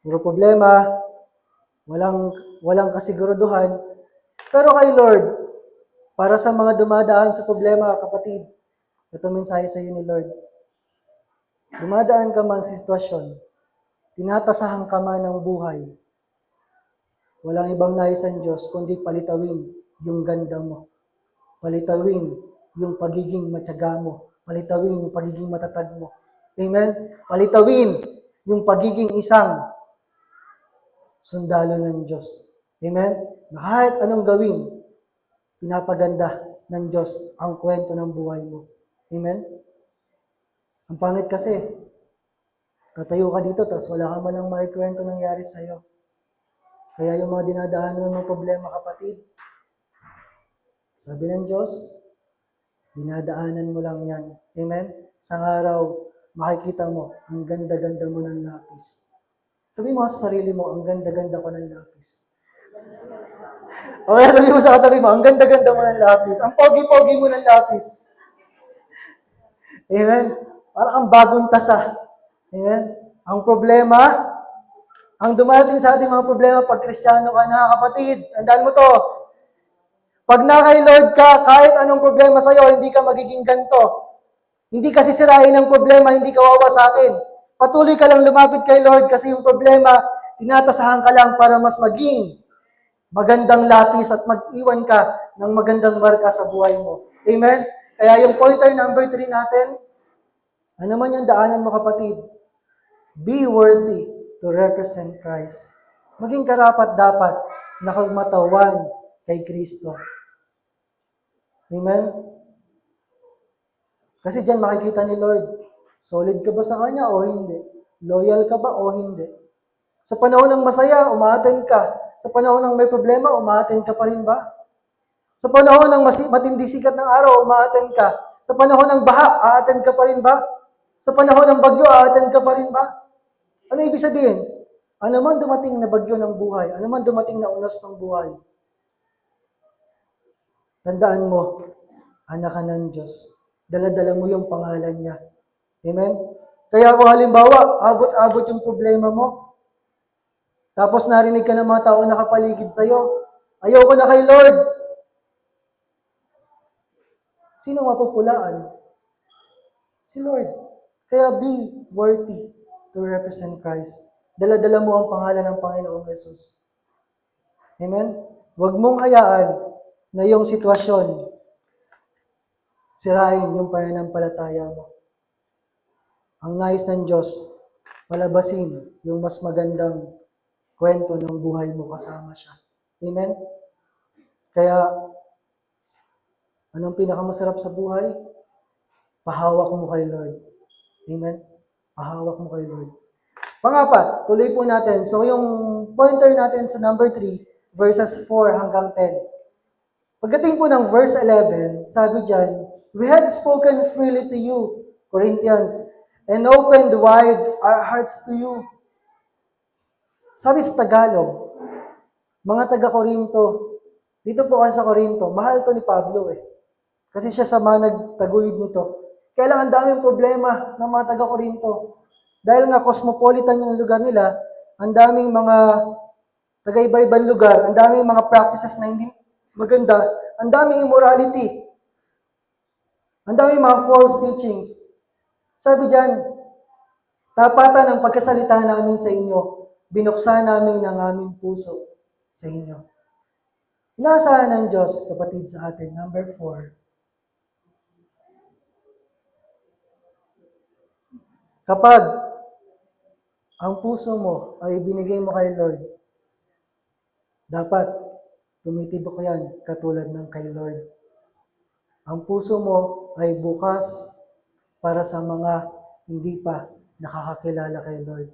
A: Puro problema, walang kasiguraduhan. Pero kay Lord, para sa mga dumadaan sa problema, kapatid, ito mensahe sa iyo ni Lord. Dumadaan ka man sa sitwasyon, tinatasahan ka man ng buhay, walang ibang nais ang Diyos, kundi palitawin yung ganda mo. Palitawin yung pagiging matyaga mo. Palitawin yung pagiging matatag mo. Amen? Palitawin yung pagiging isang sundalo ng Diyos. Amen? Na kahit anong gawin, pinapaganda ng Diyos ang kwento ng buhay mo. Amen? Ang pangit kasi, tatayo ka dito, tapos wala ka man lang maikwento nangyari sa'yo. Kaya yung mga dinadaanan ng problema, kapatid, sabi ng Diyos, dinadaanan mo lang yan. Amen? Sa araw, makikita mo, ang ganda-ganda mo ng lapis. Sabi mo sa sarili mo, ang ganda-ganda ko ng lapis. Okay, sabi mo sa katabi mo, ang ganda-ganda mo ng lapis. Ang pogi-pogi mo ng lapis. Amen? Parang ang bagong tasa. Amen? Ang problema, ang dumating sa ating mga problema pag Kristiyano ka na, kapatid, tandaan mo to. Pag na kay Lord ka, kahit anong problema sa'yo, hindi ka magiging ganito. Hindi kasi sirain ang problema, hindi ka wawasakin. Patuloy ka lang lumapit kay Lord kasi yung problema, tinatasahan ka lang para mas maging magandang lapis at mag-iwan ka ng magandang marka sa buhay mo. Amen? Kaya yung pointer number 3 natin, ano man yung daanan mo, kapatid, be worthy to represent Christ. Maging karapat-dapat na kagmatawan kay Kristo. Amen? Kasi dyan makikita ni Lord, solid ka ba sa Kanya o hindi? Loyal ka ba o hindi? Sa panahon ng masaya, umaattend ka. Sa panahon ng may problema, umaattend ka pa rin ba? Sa panahon ng matindi sikat ng araw, umaattend ka. Sa panahon ng baha, aattend ka pa rin ba? Sa panahon ng bagyo, aattend ka pa rin ba? Ano ibig sabihin? Ano man dumating na bagyo ng buhay, ano man dumating na unos ng buhay, tandaan mo, anak ka ng Diyos. Dala-dala mo yung pangalan niya. Amen? Kaya kung halimbawa, abot-abot yung problema mo, tapos narinig ka ng mga tao na nakapaligid sa'yo, ayoko na kay Lord. Sino mapupulaan? Si Lord. Kaya be worthy to represent Christ. Dala-dala mo ang pangalan ng Panginoong Jesus. Amen? Huwag mong hayaan na yung sitwasyon sirain yung pananampalataya mo. Ang nais ng Diyos, palabasin yung mas magandang kwento ng buhay mo kasama siya. Amen? Kaya, anong pinakamasarap sa buhay? Pahawak mo kay Lord. Amen? Pahawak mo kay Lord. Pangapat, tuloy po natin. So, yung pointer natin sa number 3, verses 4 hanggang 10. Pagdating po ng verse 11, sabi dyan, we had spoken freely to you, Corinthians, and opened wide our hearts to you. Sabi sa Tagalog, mga taga-Korinto, dito po kasi sa Korinto, mahal to ni Pablo eh. Kasi siya sa mga nagtaguyod nito. Kaya lang ang daming problema ng mga taga-Korinto. Dahil nga cosmopolitan yung lugar nila, ang daming mga taga-iba-ibang lugar, ang daming mga practices na hindi maganda, ang daming immorality, ang daming mga false teachings. Sabi dyan, tapatan ang pagkasalita namin sa inyo, binuksan namin ang aming puso sa inyo. Inaasahan ng Diyos, kapatid sa atin. Number 4. Kapag ang puso mo ay binigay mo kay Lord, dapat tumitibok yan katulad ng kay Lord. Ang puso mo ay bukas para sa mga hindi pa nakakakilala kay Lord.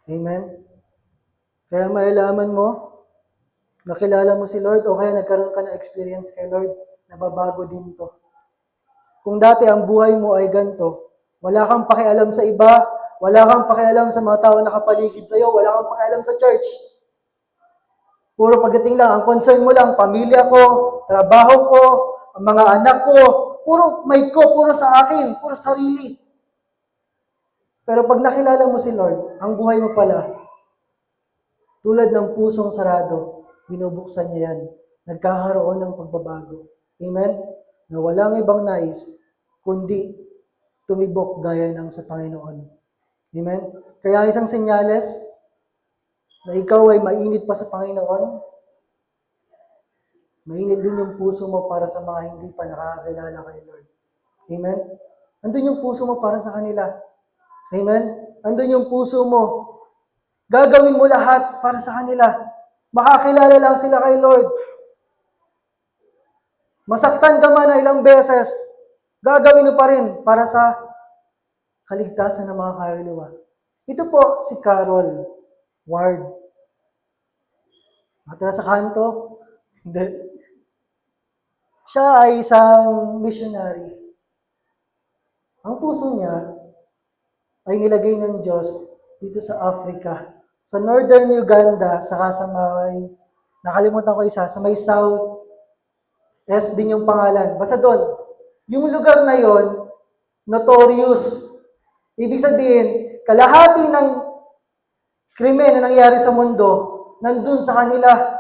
A: Amen? Kaya mailaman mo, nakilala mo si Lord o kaya nagkaroon ka ng experience kay Lord, nababago din to. Kung dati ang buhay mo ay ganito, wala kang pakialam sa iba, wala kang pakialam sa mga tao nakapaligid sa iyo, wala kang pakialam sa church. Puro pagdating lang, ang concern mo lang, pamilya ko, trabaho ko, ang mga anak ko, puro may ko, puro sa akin, puro sarili. Pero pag nakilala mo si Lord, ang buhay mo pala, tulad ng pusong sarado, binubuksan niya yan. Nagkakaroon ng pagbabago. Amen? Na walang ibang nais, kundi tumibok gaya ng sa Panginoon. Amen? Kaya isang senyales na ikaw ay mainit pa sa Panginoon, mainit din yung puso mo para sa mga hindi pa nakakilala kay Lord. Amen? Andun yung puso mo para sa kanila. Amen? Andun yung puso mo. Gagawin mo lahat para sa kanila. Makakilala lang sila kay Lord. Masaktan ka man na ilang beses, gagawin mo pa rin para sa kaligtasan ng mga kaluluwa. Ito po si Carol Ward. At nasa kanto, hindi. Siya ay isang missionary. Ang puso niya ay nilagay ng Diyos dito sa Africa. Sa Northern Uganda, saka sa may, nakalimutan ko isa, sa may South, S din yung pangalan. Basta doon. Yung lugar na yon, notorious. Ibig sabihin, kalahati ng krimen na nangyari sa mundo, nandun sa kanila.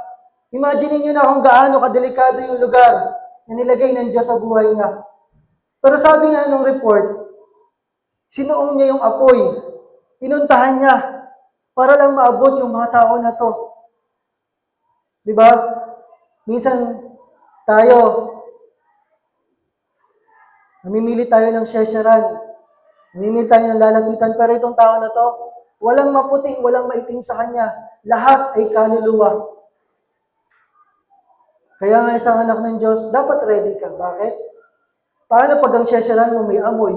A: Imagine niyo na kung gaano kadelikado yung lugar na nilagay ng Diyos sa buhay niya. Pero sabi nga nung report, sinuong niya yung apoy. Pinuntahan niya para lang maabot yung mga tao na to. Diba? Minsan tayo, namimili tayo ng shesharan. Namimili tayo ng lalapitan. Pero itong tao na to, walang maputing, walang maitim sa kanya. Lahat ay kaluluwa. Kaya nga isang anak ng Diyos, dapat ready ka. Bakit? Paano pag ang shesharan mo may amoy?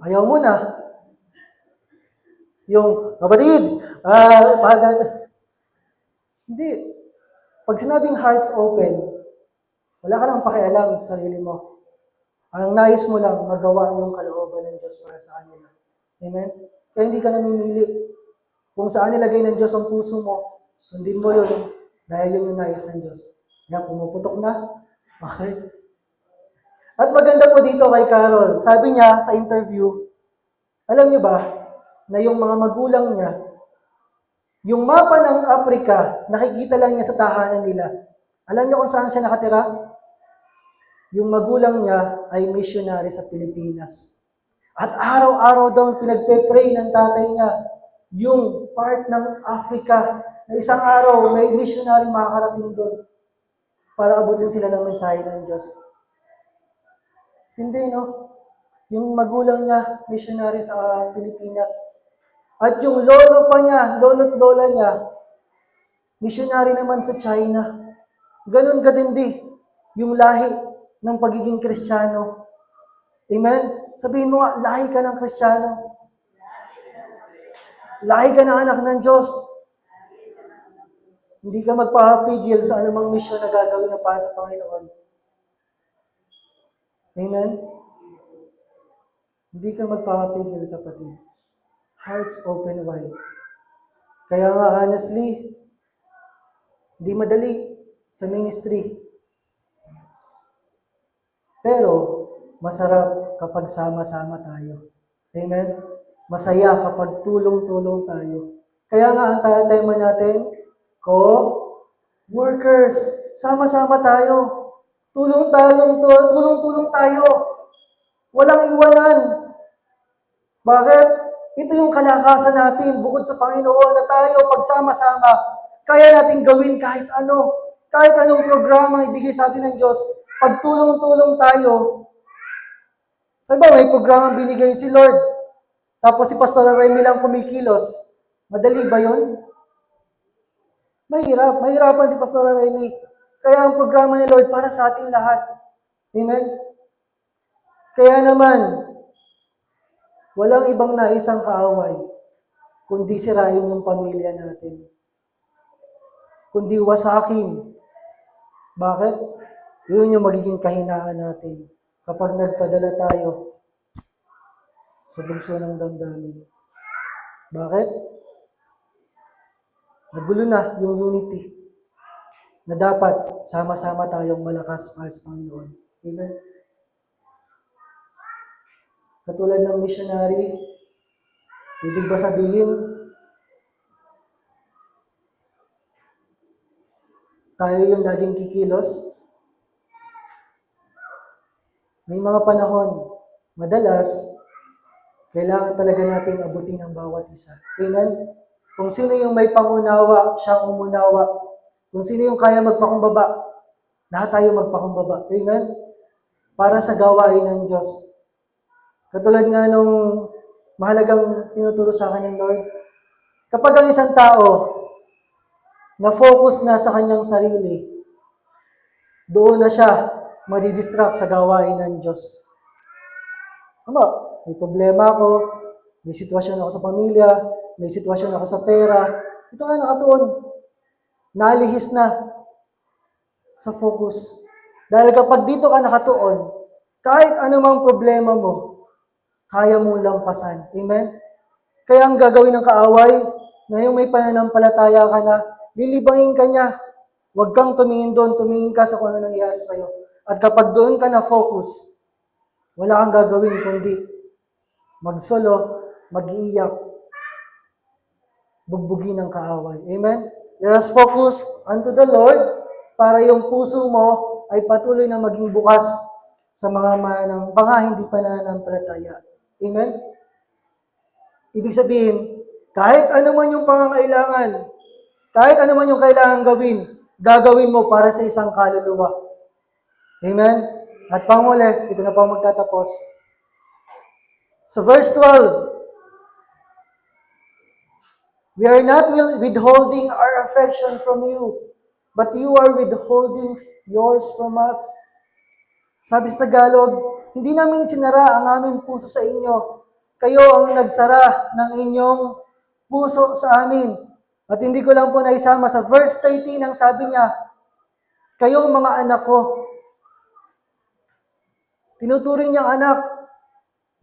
A: Ayaw mo na. Yung, kapatid, Hindi. Pag sinabing hearts open, wala ka nang pakialam sa sarili mo. Ang nais mo lang, magawa yung kalooban ng Diyos para sa kanila. Amen? Kaya hindi ka namimili. Kung saan nilagay ng Diyos ang puso mo, sundin mo yun dahil yun yung nais ng Diyos. Yan, pumuputok na. Okay? At maganda po dito kay Carol, sabi niya sa interview, alam niyo ba, na yung mga magulang niya, yung mapa ng Africa, nakikita lang niya sa tahanan nila. Alam niyo kung saan siya nakatira? Yung magulang niya ay missionary sa Pilipinas. At araw-araw daw pinagpe-pray ng tatay niya yung part ng Africa na isang araw may missionary makakarating doon para abutin sila ng mensahe ng Diyos. Hindi, no? Yung magulang niya, missionary sa Pilipinas. At yung lolo pa niya, lolo't lola niya, missionary naman sa China. Ganon katindi yung lahi ng pagiging Kristiyano. Amen? Sabihin mo nga, lahi ka ng Kristiyano. Lahi ka ng anak ng Diyos. Hindi ka magpapigil sa anumang misyon na gagawin na para sa Panginoon. Amen? Hindi ka magpapigil, kapatid. Hearts open wide. Kaya nga, honestly, hindi madali sa ministry. Pero, masarap kapag sama-sama tayo. Amen? Masaya kapag tulong-tulong tayo. Kaya nga, ang tema natin, co-workers. Sama-sama tayo. Tulong-tulong tayo. Walang iwanan. Bakit? Ito yung kalakasan natin, bukod sa Panginoon, na tayo pagsama-sama, kaya natin gawin kahit ano. Kahit anong programa ibigay sa atin ng Diyos, pagtulong-tulong tayo. Diba, may programa binigay si Lord, tapos si Pastor Remy lang kumikilos. Madali ba yun? Mahirap. Mahirapan si Pastor Remy. Kaya ang programa ni Lord para sa ating lahat. Amen? Kaya naman, walang ibang naisang kaaway, kundi sirain yung pamilya natin. Kundi wasakin. Bakit? Yun yung magiging kahinaan natin kapag nagpadala tayo sa bugso ng damdamin. Bakit? Nagulo na yung unity na dapat sama-sama tayong malakas para sa Panginoon. Amen? Katulad ng missionary, ibig ba sabihin, tayo yung laging kikilos? May mga panahon, madalas, kailangan talaga nating abutin ang bawat isa. Amen? Kung sino yung may pangunawa, siyang umunawa. Kung sino yung kaya magpakumbaba, lahat tayo magpakumbaba. Amen? Para sa gawain ng Diyos. Katulad nga nung mahalagang tinuturo sa akin ng Lord, kapag ang isang tao na-focus na sa kanyang sarili, doon na siya madidistract sa gawain ng Diyos. Ano? May problema ako, may sitwasyon ako sa pamilya, may sitwasyon ako sa pera. Ito nga nakatuon. Nalihis na sa focus. Dahil kapag dito ka nakatuon, kahit anumang problema mo, kaya mong lampasan. Amen? Kaya ang gagawin ng kaaway, na yung may pananampalataya ka na, lilibangin ka niya. Huwag kang tumingin doon, tumingin ka sa kung ano nangyayari sa'yo. At kapag doon ka na-focus, wala kang gagawin kundi magsolo, mag-iiyak, bugbugin ng kaaway. Amen? Let us focus unto the Lord para yung puso mo ay patuloy na maging bukas sa mga hindi pa nananampalataya. Amen? Ibig sabihin, kahit ano man yung pangangailangan, kahit ano man yung kailangan gagawin mo para sa isang kaluluwa. Amen? At panguli, ito na pa magtatapos. So verse 12, we are not withholding our affection from you, but you are withholding yours from us. Sabi sa Tagalog, hindi namin sinara ang aming puso sa inyo. Kayo ang nagsara ng inyong puso sa amin. At hindi ko lang po naisama sa verse 13 ang sabi niya, kayong mga anak ko. Tinuturing niyang anak,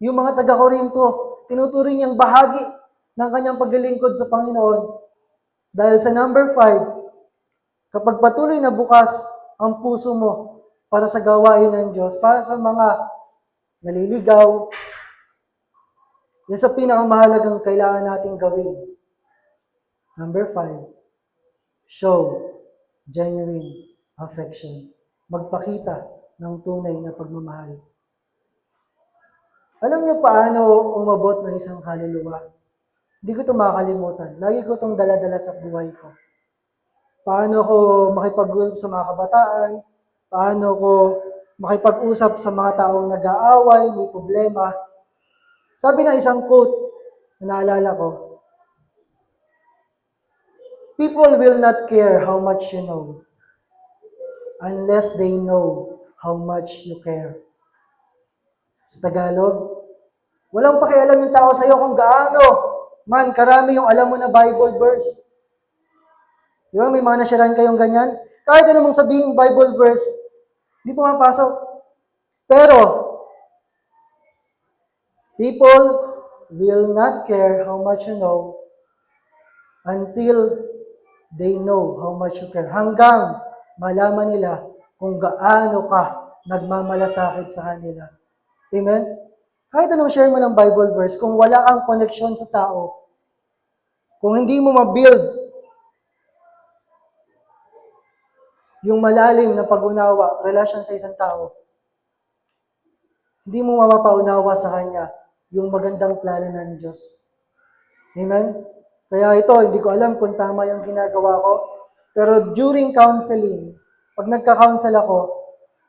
A: yung mga taga-Korinto, tinuturing niyang bahagi ng kanyang paglilingkod sa Panginoon. Dahil sa number 5, kapag patuloy na bukas ang puso mo para sa gawain ng Diyos, para sa mga naliligaw, yan sa pinakamahalagang kailangan nating gawin. Number 5, show genuine affection. Magpakita ng tunay na pagmamahal. Alam niyo paano umabot ng isang kaluluwa? Hindi ko ito makakalimutan. Lagi ko itong dala-dala sa buhay ko. Paano ko makipag-usap sa mga kabataan? Paano ko makipag-usap sa mga taong nag-aaway, may problema? Sabi na isang quote na naalala ko, people will not care how much you know unless they know how much you care. Sa Tagalog, walang pakialam yung tao sa'yo kung gaano man karami yung alam mo na Bible verse. Di ba? May mga nasyaran kayong ganyan. Kahit ano mong sabihin Bible verse, hindi pumapasok. Pero, people will not care how much you know until they know how much you care. Hanggang malaman nila kung gaano ka nagmamalasakit sa kanila. Amen? Kahit anong share mo ng Bible verse, kung wala kang connection sa tao, kung hindi mo ma-build yung malalim na pag-unawa, relasyon sa isang tao, hindi mo mapapaunawa sa kanya yung magandang plano ng Diyos. Amen? Kaya ito, hindi ko alam kung tama yung ginagawa ko, pero during counseling, pag nagka-counsel ako,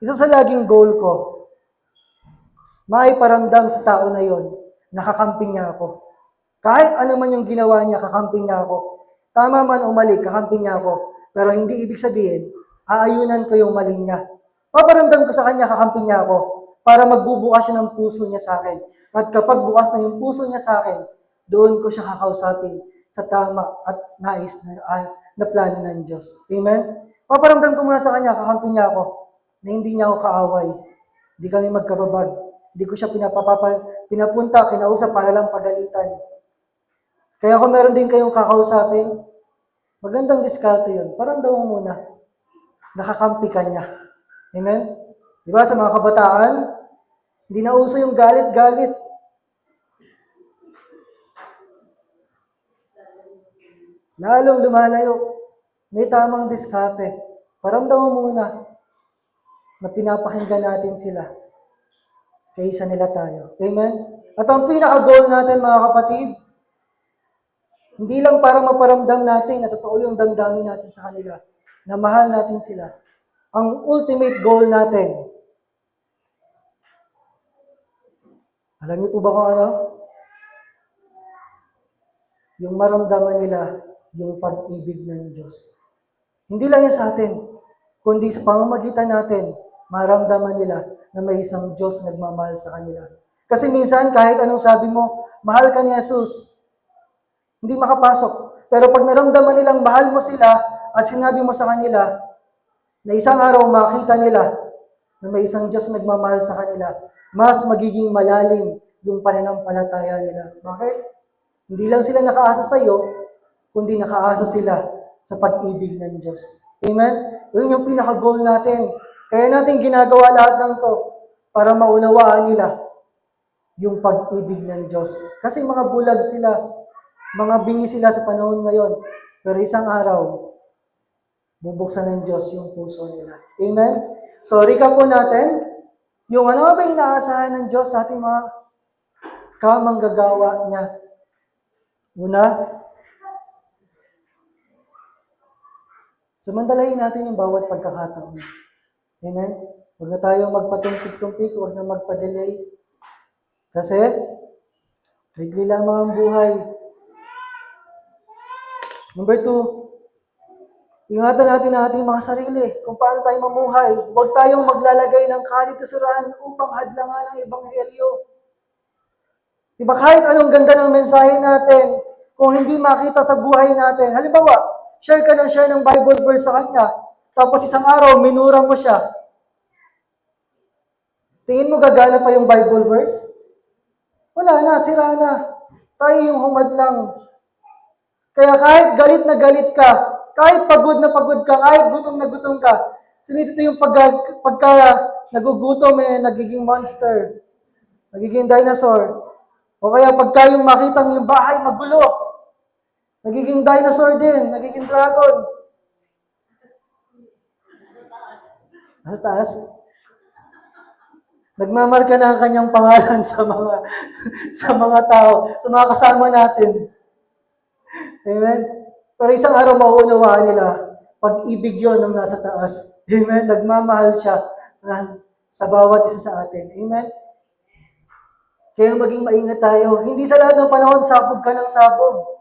A: isa sa laging goal ko, maiparamdam sa tao na yon, nakakampi niya ako. Kahit ano man yung ginawa niya, kakampi niya ako. Tama man o mali, kakampi niya ako. Pero hindi ibig sabihin, aayunan ko yung mali niya. Paparamdam ko sa kanya, kakampi niya ako, para magbubukas siya ng puso niya sa akin. At kapag bukas na yung puso niya sa akin, doon ko siya kakausapin sa tama at nais na plano ng Diyos. Amen? Paparamdam ko muna sa kanya, kakampi niya ako, na hindi niya ako kaaway. Hindi kami magkababag. Hindi ko siya pinapunta, kinausap para lang pagalitan. Kaya kung meron din kayong kakausapin, magandang diskarte yun. Paramdam mo muna, nakakampi ka niya. Amen? Di ba sa mga kabataan, hindi na uso yung galit-galit. Lalong lumalayo. May tamang diskarte. Paramdam mo muna na pinapakinggan natin sila kaysa nila tayo. Amen? At ang pinaka-goal natin, mga kapatid, hindi lang para maparamdam natin na totoo yung damdamin natin sa kanila, na mahal natin sila. Ang ultimate goal natin, alam niyo po ba kung ano? Yung maramdaman nila yung pag-ibig ng Diyos. Hindi lang yan sa atin, kundi sa pamamagitan natin, maramdaman nila na may isang Diyos na nagmamahal sa kanila. Kasi minsan, kahit anong sabi mo, mahal ka ni Jesus, hindi makapasok. Pero pag naramdaman nilang mahal mo sila at sinabi mo sa kanila na isang araw makita nila na may isang Diyos na nagmamahal sa kanila, mas magiging malalim yung pananampalataya nila. Bakit? Hindi lang sila nakaasa sa iyo, kundi nakaasa sila sa pag-ibig ng Diyos. Amen? Yun yung pinaka-goal natin. Kaya natin ginagawa lahat ng to para maunawaan nila yung pag-ibig ng Diyos. Kasi mga bulag sila, mga bingi sila sa panahon ngayon. Pero isang araw, bubuksan ng Diyos yung puso nila. Amen? So, recap po natin, yung ano ba yung inaasahan ng Diyos sa ating mga kamanggagawa niya. Una, samantalahin natin yung bawat pagkakataon. Amen? Huwag na tayong magpatumpik-tumpik, huwag na magpa-delay. Kasi, maigli lamang ang buhay. Number 2, ingatan natin ang ating mga sarili kung paano tayo mamuhay. Huwag tayong maglalagay ng kalit-kasuran upang hadlangan ang ebanghelyo. Diba kahit anong ganda ng mensahe natin, kung hindi makita sa buhay natin. Halimbawa, share ka ng share ng Bible verse sa kanya, tapos isang araw, minura mo siya. Tingin mo gagana pa yung Bible verse? Wala na, sira na. Tayo yung humadlang. Kaya kahit galit na galit ka, kahit pagod na pagod ka, kahit gutom na gutom ka, sinito yung pagka nagugutom nagiging monster, nagiging dinosaur. O kaya pagka yung makitang yung bahay magulo, nagiging dinosaur din, nagiging dragon. Nasa taas. Nagmamarka na ang kanyang pangalan sa mga tao, sa mga kasama natin. Amen? Pero isang araw mauunawaan nila, pag-ibig yon ng nasa taas. Amen? Nagmamahal siya sa bawat isa sa atin. Amen? Kaya maging maingat tayo. Hindi sa lahat ng panahon, sabog ka ng sabog.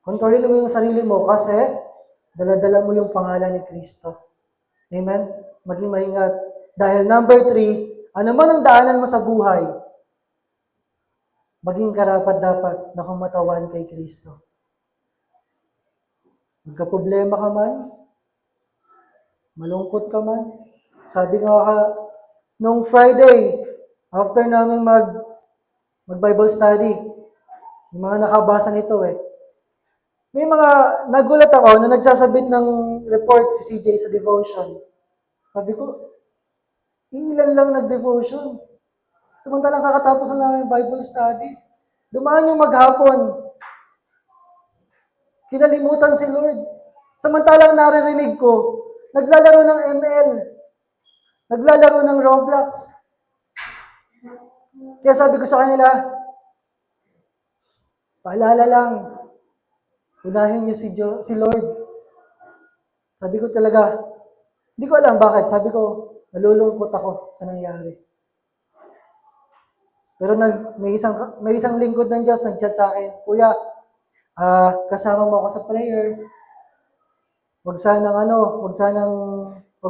A: Kontrolin mo yung sarili mo kasi dala-dala mo yung pangalan ni Kristo. Amen? Maging maingat. Dahil number 3, ano man ang daanan mo sa buhay, maging karapat-dapat na kumatawan kay Kristo. Magka-problema ka man, malungkot ka man. Sabi nga nung Friday, after namin mag-Bible study, yung mga nakabasa nito may mga nagulat ako na nagsasabit ng report si CJ sa devotion. Sabi ko, ilan lang nag-devotion. Samantalang kakatapos na namin Bible study. Dumaan yung maghapon. Kinalimutan si Lord. Samantalang naririnig ko, naglalaro ng ML. Naglalaro ng Roblox. Kaya sabi ko sa kanila, paalala lang, unahin niyo si Lord. Sabi ko talaga, hindi ko alam bakit. Sabi ko, nalulungkot ako sa nangyari. Pero may isang lingkod ng Diyos nag-chat sa akin, Kuya, kasama mo ako sa prayer. Huwag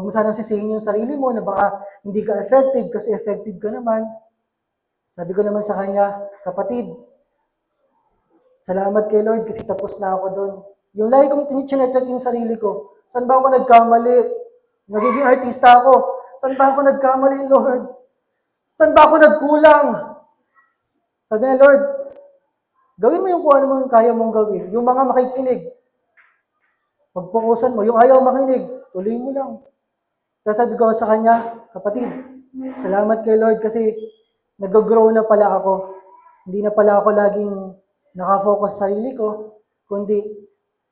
A: mo sanang sisihin yung sarili mo na baka hindi ka effective kasi effective ka naman. Sabi ko naman sa kanya, kapatid, salamat kay Lord kasi tapos na ako doon. Yung lagi kong tinicheck yung sarili ko, saan ba ako nagkamali? Nagiging artista ako. Saan ba ako nagkamali, Lord? Saan ba ako nagkulang? Sabi niya, Lord, gawin mo yung kung ano mo yung kaya mong gawin. Yung mga makikinig, pagpokusan mo. Yung ayaw makinig, tuloy mo lang. Kaya sabi ko sa kanya, kapatid, salamat kay Lord kasi nag-grow na pala ako. Hindi na pala ako laging nakafocus sa sarili ko, kundi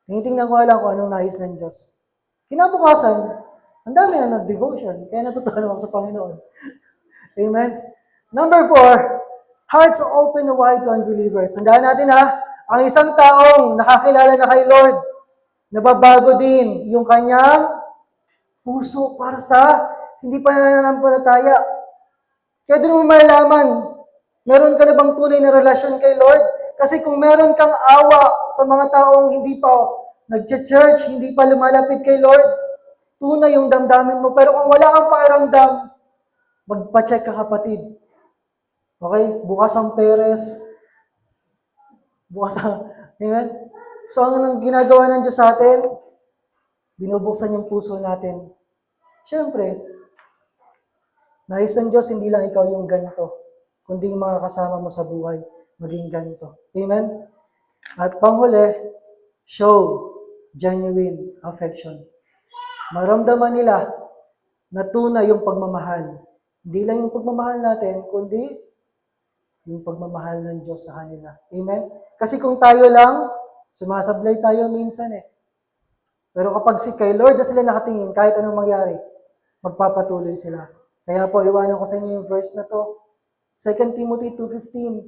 A: tinitingnan ko lang kung anong nais ng Diyos. Kinabukasan, ang dami na nag-devotion, kaya natutunan ako sa Panginoon. Amen? Number 4, hearts open wide to unbelievers. Tandaan natin ang isang taong nakakilala na kay Lord, nababago din yung kanyang puso para sa hindi pa nananampalataya. Kaya doon mo malalaman, meron ka na bang tunay na relasyon kay Lord? Kasi kung meron kang awa sa mga taong hindi pa nag-church, hindi pa lumalapit kay Lord, tunay yung damdamin mo. Pero kung wala kang pakiramdam, magpa-check ka kapatid. Okay? Bukas ang Perez. Amen? So, ang ginagawa ng Diyos sa atin, binubuksan yung puso natin. Siyempre, nais ng Diyos, hindi lang ikaw yung ganito, kundi yung mga kasama mo sa buhay, maging ganito. Amen? At panghuli, show genuine affection. Maramdaman nila na tunay yung pagmamahal. Hindi lang yung pagmamahal natin, kundi yung pagmamahal ng Diyos sa kanila. Amen? Kasi kung tayo lang, sumasablay tayo minsan Pero kapag kay Lord na sila nakatingin, kahit anong mangyari, magpapatuloy sila. Kaya po, iwanan ko sa inyo yung verse na to. 2 Timothy 2:15.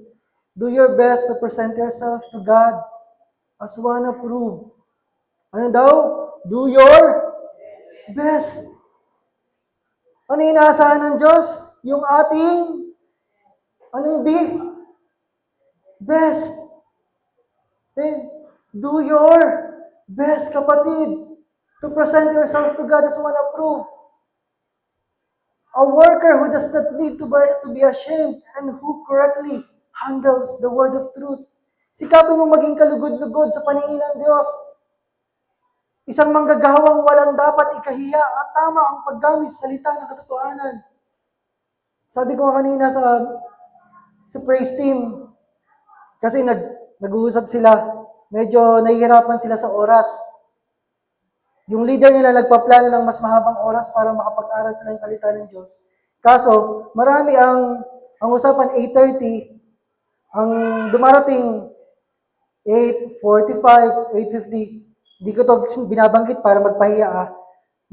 A: Do your best to present yourself to God as one approved. Ano daw? Do your best. Ano inaasahan ng Diyos? Yung ating best. Okay? Do your best, kapatid, to present yourself to God as one approved. A worker who does not need to be ashamed and who correctly handles the word of truth. Sikapin mo maging kalugod-lugod sa paningin ng Diyos. Isang manggagawang walang dapat ikahiya at tama ang paggamit sa salita ng katotohanan. Sabi ko kanina sa praise team, kasi nag-uusap sila, medyo nahihirapan sila sa oras. Yung leader nila nagpaplano ng mas mahabang oras para makapag-aral sila ng salita ng Diyos. Kaso, marami ang usapan 8:30, ang dumarating 8:45, 8:50. Hindi ko to binabanggit para magpahiya.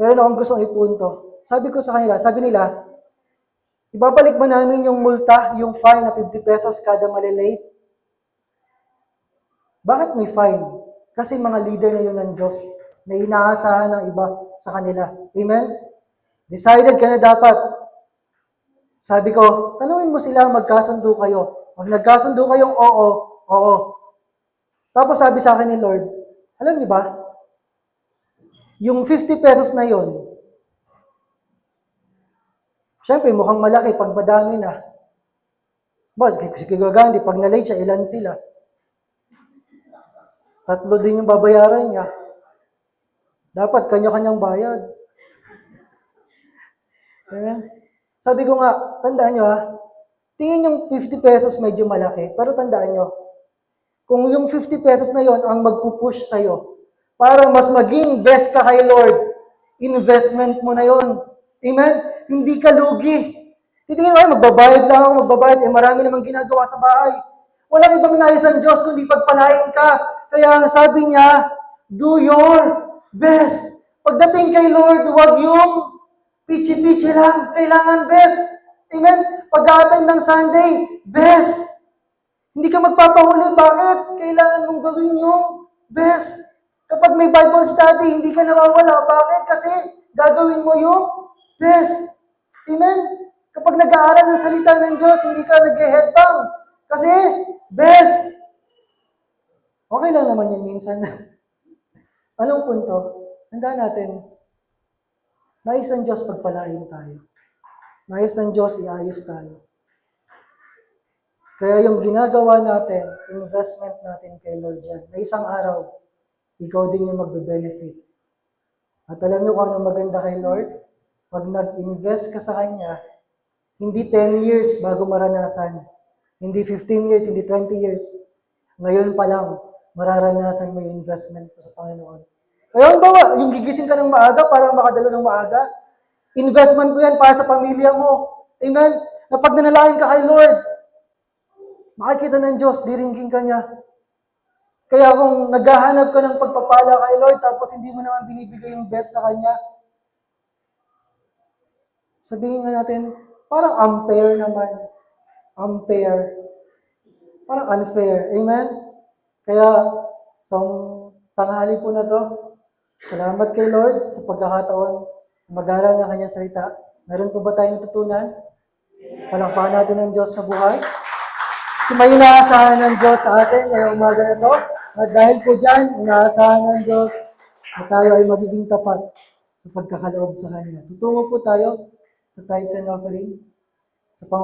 A: Meron akong gustong ipunto. Sabi ko sa kanila, sabi nila, ibabalik ba namin yung multa, yung fine na 50 pesos kada malilate? Bakit may fine? Kasi mga leader na yun ng Diyos na inaasahan ng iba sa kanila. Amen? Decided ka na dapat. Sabi ko, tanungin mo sila, magkasundo kayo. Pag nagkasundo kayong oo, oo. Tapos sabi sa akin ni Lord, alam niyo ba, yung 50 pesos na yon, syempre mukhang malaki pag madami na. Boss, si Gagandi, pag na-late siya, ilan sila? 3 din yung babayaran niya. Dapat kanya-kanyang bayad. Amen? Sabi ko nga, tandaan nyo tingin yung 50 pesos medyo malaki, pero tandaan nyo, kung yung 50 pesos na yon ang magpupush sa'yo, para mas maging best ka kay Lord, investment mo na yon. Amen? Hindi ka lugi. Titingin mo, magbabayad lang ako, magbabayad. Marami namang ginagawa sa bahay. Walang ibang nais ang Diyos kundi pagpalain ka. Kaya sabi niya, do your best. Pagdating kay Lord, huwag yung pichi-pichi lang. Kailangan best. Amen? Pag-attend ng Sunday, best. Hindi ka magpapahuli. Bakit? Kailangan mong gawin yung best. Kapag may Bible study, hindi ka nawawala. Bakit? Kasi gagawin mo yung best. Amen? Kapag nag-aaral ng salita ng Diyos, hindi ka nag-headbang. Kasi, best. Okay lang naman yan minsan. Anong punto? Handa natin. Nais ng Diyos pagpalain tayo. Nais ng Diyos iayos tayo. Kaya yung ginagawa natin, investment natin kay Lord yan, na isang araw, ikaw din yung magbe-benefit. At alam niyo kung ano maganda kay Lord? Pag nag-invest ka sa Kanya, hindi 10 years bago maranasan. Hindi 15 years, hindi 20 years. Ngayon pa lang, mararanasan mo yung investment mo sa Panginoon. Kaya yung gigising ka ng maaga para makadalo ng maaga, investment mo yan para sa pamilya mo. Amen? Na pag nanalangin ka kay Lord, makikita ng Diyos, diringgin ka niya. Kaya kung naghahanap ka ng pagpapala kay Lord, tapos hindi mo naman binibigay yung best sa Kanya, sabihin nga natin, parang unfair naman. Unfair. Parang unfair. Amen? Kaya, sa tanghali po na to, salamat kay Lord sa pagkakataon mag-aral ng Kanyang salita. Meron po ba tayong tutunan? Palakpakan natin ang Diyos sa buhay. So may inaasahan ng Diyos sa atin ngayong umaga na to. At dahil po dyan, inaasahan ng Diyos na tayo ay magiging tapat sa pagkakaloob sa Kanya. Tutungo po tayo sa tithes and offering.